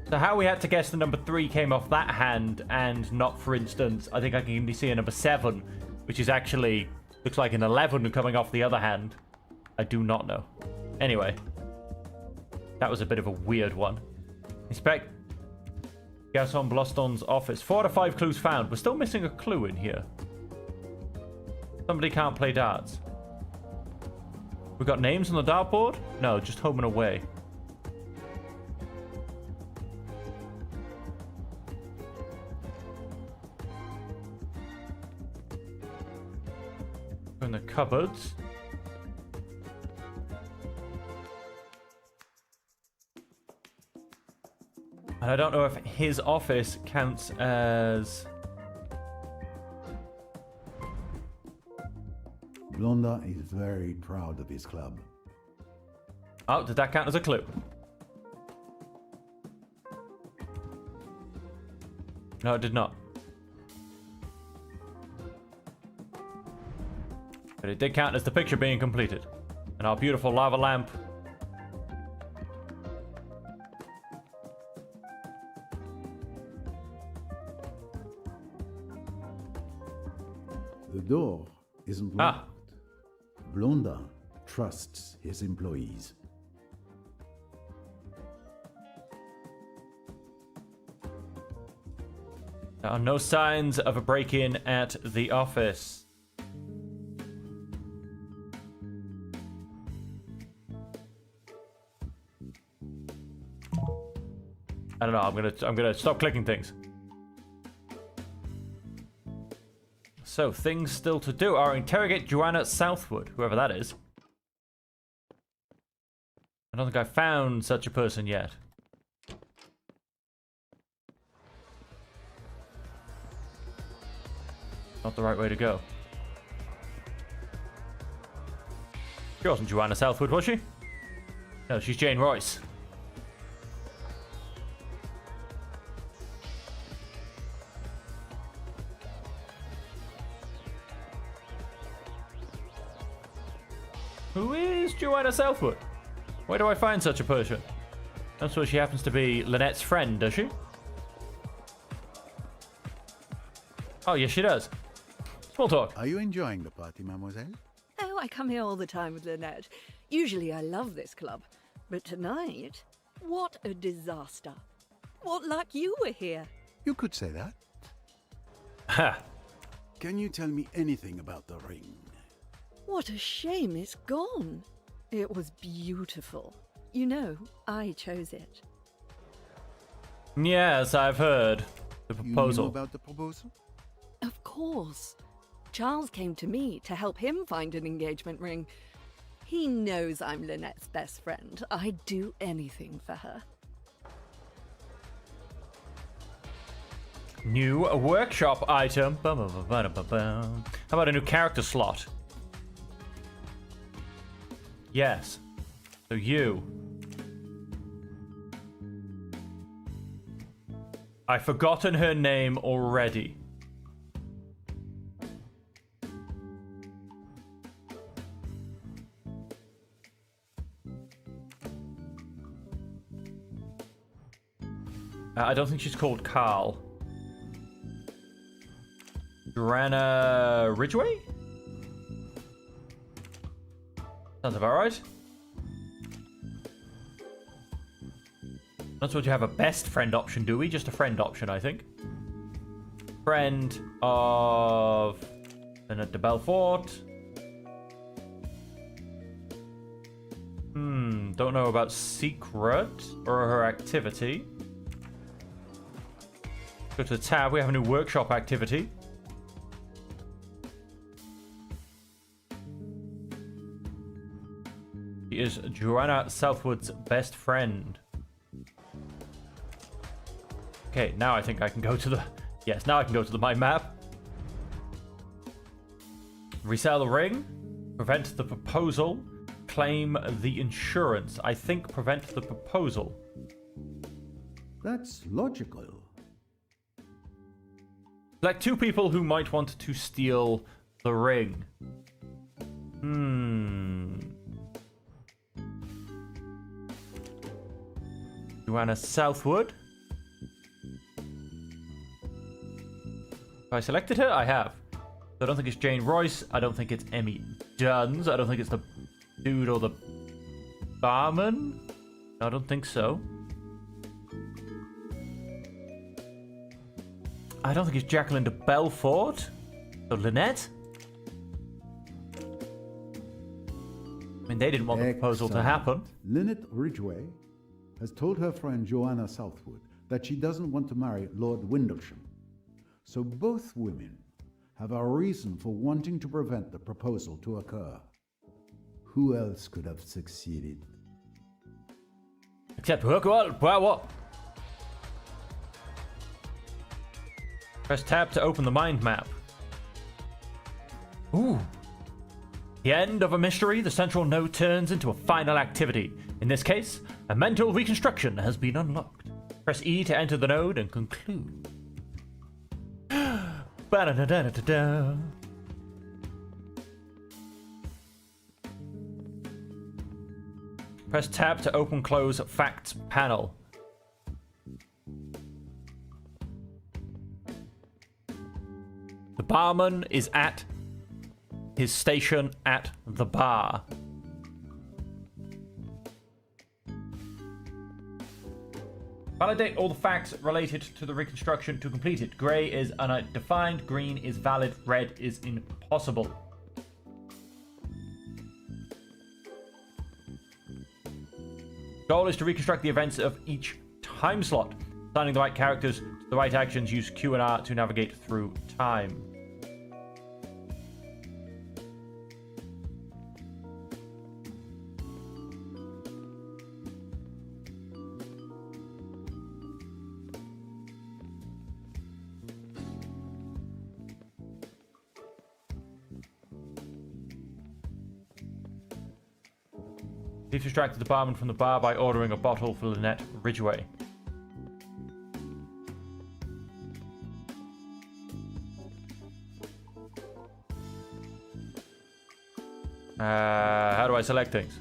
So how we had to guess the number 3 came off that hand and not, for instance, I think I can see a number 7, which is actually, looks like an 11 coming off the other hand. I do not know. Anyway. That was a bit of a weird one. Inspect Gaston Bloston's office. 4 out of 5 clues found. We're still missing a clue in here. Somebody can't play darts. We got names on the dartboard? No, just home and away. In the cupboards. And I don't know if his office counts as... Blondin is very proud of his club. Oh, did that count as a clue? No, it did not. But it did count as the picture being completed. And our beautiful lava lamp. The door isn't locked. Blondin trusts his employees. There are no signs of a break-in at the office. I don't know. I'm gonna stop clicking things. So things still to do are interrogate Joanna Southwood, whoever that is. I don't think I found such a person yet. Not the right way to go. She wasn't Joanna Southwood, was she? No, she's Jane Royce. Who is Joanna Southwood? Where do I find such a person? That's where she happens to be Lynette's friend, does she? Oh, yes, she does. Small talk. Are you enjoying the party, mademoiselle? Oh, I come here all the time with Lynette. Usually I love this club. But tonight, what a disaster. What luck you were here. You could say that. Ha! Can you tell me anything about the ring? What a shame it's gone. It was beautiful. You know, I chose it. Yes, I've heard. The You proposal. knew about the proposal? Of course. Charles came to me to help him find an engagement ring. He knows I'm Lynette's best friend. I'd do anything for her. New workshop item. How about a new character slot? Yes. So you. I've forgotten her name already. I don't think she's called Carl. Joanna Ridgway? Sounds about right. Not what you have a best friend option, do we? Just a friend option, I think. Friend of Lynette de Belfort. Don't know about secret or her activity. Go to the tab, we have a new workshop activity. She is Joanna Southwood's best friend. Okay, now I think I can go to the... Yes, now I can go to the mind map. Resell the ring. Prevent the proposal. Claim the insurance. I think prevent the proposal. That's logical. Like two people who might want to steal the ring. Joanna Southwood. Have I selected her? I have. I don't think it's Jane Royce. I don't think it's Emmy Duns. I don't think it's the dude or the barman. I don't think so. I don't think it's Jacqueline de Belfort. So Lynette? I mean, they didn't want the proposal to happen. Lynette Ridgway has told her friend Joanna Southwood that she doesn't want to marry Lord Windlesham. So both women have a reason for wanting to prevent the proposal to occur. Who else could have succeeded? Except Hercule Poirot. Press tab to open the mind map. Ooh. The end of a mystery, the central node turns into a final activity. In this case, a mental reconstruction has been unlocked. Press E to enter the node and conclude. Ba-da-da-da-da-da. Press tab to open close facts panel. The barman is at his station at the bar. Validate all the facts related to the reconstruction to complete it. Grey is undefined, green is valid, red is impossible. Goal is to reconstruct the events of each time slot. Assigning the right characters to the right actions, use Q and R to navigate through time. You've distracted the barman from the bar by ordering a bottle for Lynette Ridgway. How do I select things?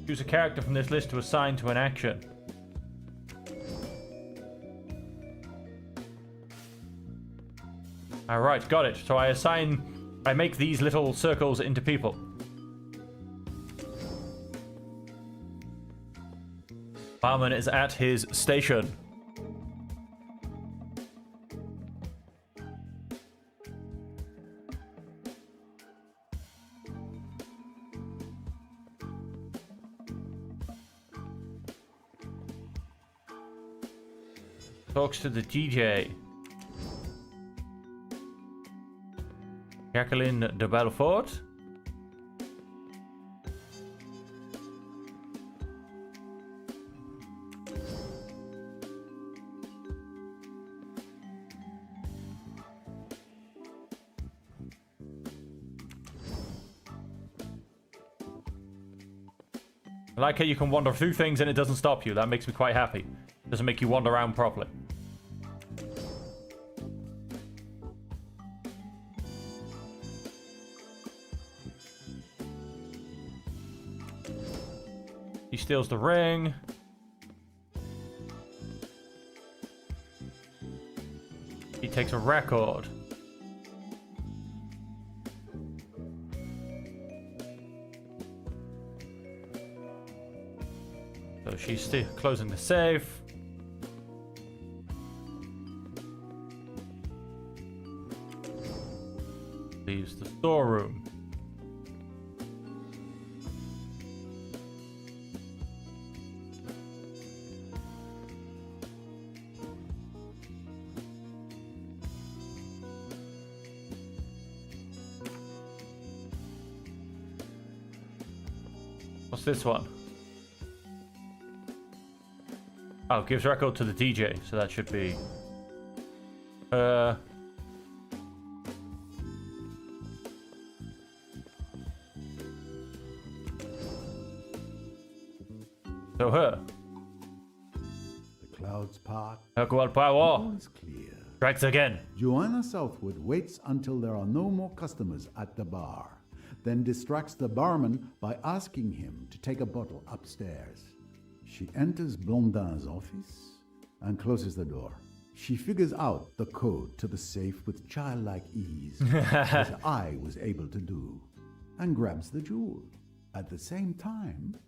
Choose a character from this list to assign to an action. Alright, got it. So I make these little circles into people. Barman is at his station. Talks to the DJ. Jacqueline de Belfort. I like how you can wander through things and it doesn't stop you. That makes me quite happy. Doesn't make you wander around properly. He steals the ring. He takes a record. So she's still closing the safe. Leaves the storeroom. What's this one? Oh, gives record to the DJ, so that should be... So her. The clouds part. Hercule Poirot. All is clear. Strikes again. Joanna Southwood waits until there are no more customers at the bar, then distracts the barman by asking him to take a bottle upstairs. She enters Blondin's office and closes the door. She figures out the code to the safe with childlike ease, as I was able to do, and grabs the jewel. At the same time,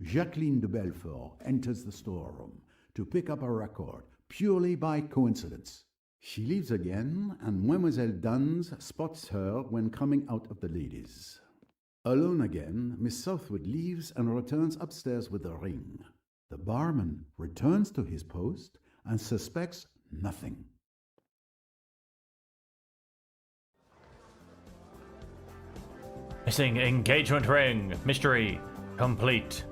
Jacqueline de Belfort enters the storeroom to pick up a record purely by coincidence. She leaves again, and Mademoiselle Duns spots her when coming out of the ladies. Alone again, Miss Southwood leaves and returns upstairs with the ring. The barman returns to his post and suspects nothing. Missing engagement ring. Mystery complete.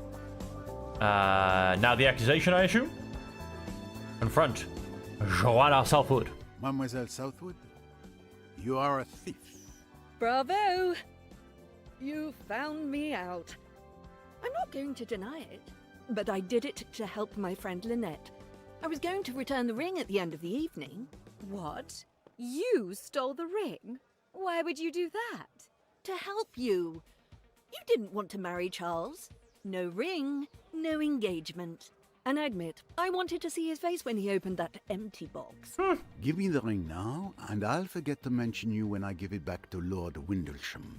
Now the accusation, I assume? Confront Joanna Southwood. Mademoiselle Southwood, you are a thief. Bravo! You found me out. I'm not going to deny it, but I did it to help my friend Lynette. I was going to return the ring at the end of the evening. What? You stole the ring? Why would you do that? To help you. You didn't want to marry Charles. No ring, no engagement. And I admit, I wanted to see his face when he opened that empty box. Give me the ring now, and I'll forget to mention you when I give it back to Lord Windlesham.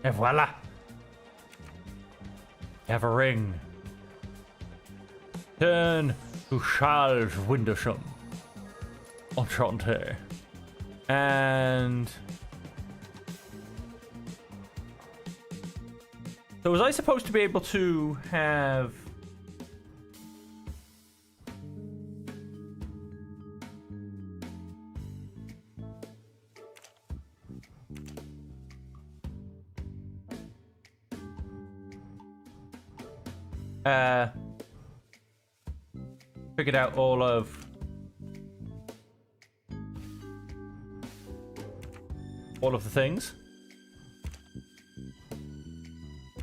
Et voila. You have a ring. Turn to Charles Windlesham. Enchanté. And... so was I supposed to be able to have... figured out all of the things.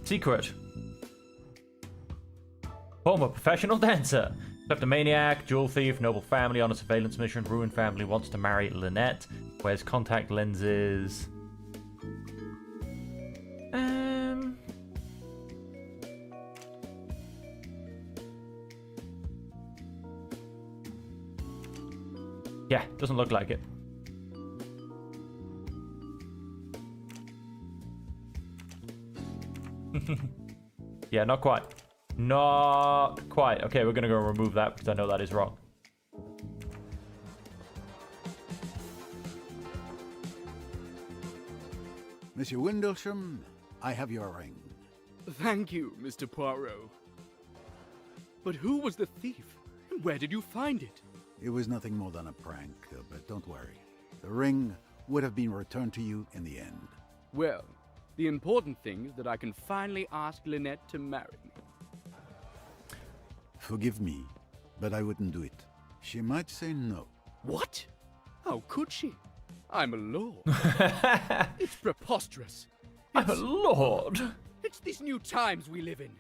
Secret. Former professional dancer. Kleptomaniac, jewel thief, noble family on a surveillance mission, ruined family, wants to marry Lynette, wears contact lenses. Yeah, doesn't look like it. Yeah, not quite. Not quite. Okay, we're gonna go remove that because I know that is wrong. Monsieur Windlesham, I have your ring. Thank you, Mr. Poirot. But who was the thief? And where did you find it? It was nothing more than a prank, but don't worry. The ring would have been returned to you in the end. Well, the important thing is that I can finally ask Lynette to marry me. Forgive me, but I wouldn't do it. She might say no. What? How could she? I'm a lord. It's preposterous. I'm a lord. It's these new times we live in.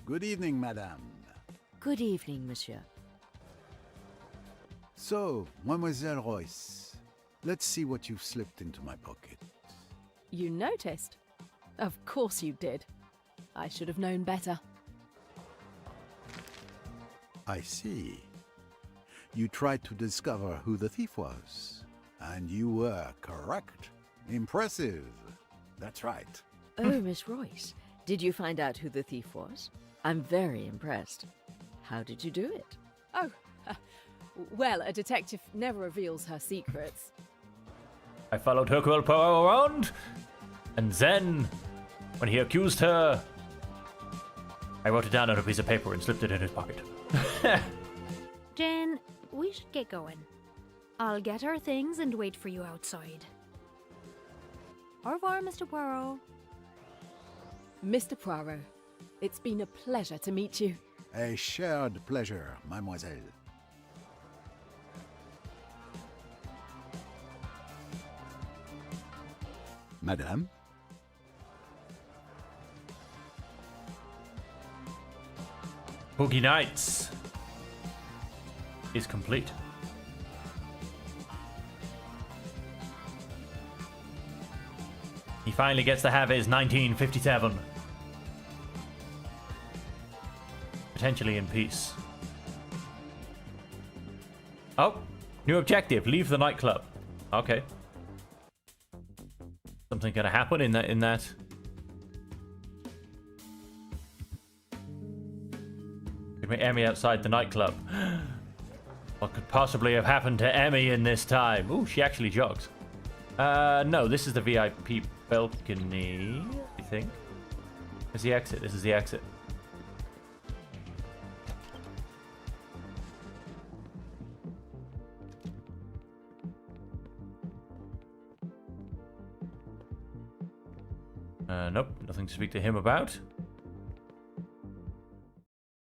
Good evening, madame. Good evening, monsieur. So, Mademoiselle Royce, let's see what you've slipped into my pocket. You noticed? Of course you did. I should have known better. I see. You tried to discover who the thief was, and you were correct. Impressive. That's right. Oh, Miss Royce, did you find out who the thief was? I'm very impressed. How did you do it? Oh, well, a detective never reveals her secrets. I followed Hercule Poirot around, and then, when he accused her, I wrote it down on a piece of paper and slipped it in his pocket. Jen, we should get going. I'll get our things and wait for you outside. Au revoir, Mr. Poirot. Mr. Poirot, it's been a pleasure to meet you. A shared pleasure, mademoiselle. Madame? Boogie Nights is complete. He finally gets to have his 1957. Potentially in peace. Oh, new objective, leave the nightclub. Okay. Something gonna happen in that. Could meet Emmy outside the nightclub. What could possibly have happened to Emmy in this time? Ooh, she actually jogs. No, this is the VIP balcony, I think. Where's the exit? This is the exit. Nope, nothing to speak to him about.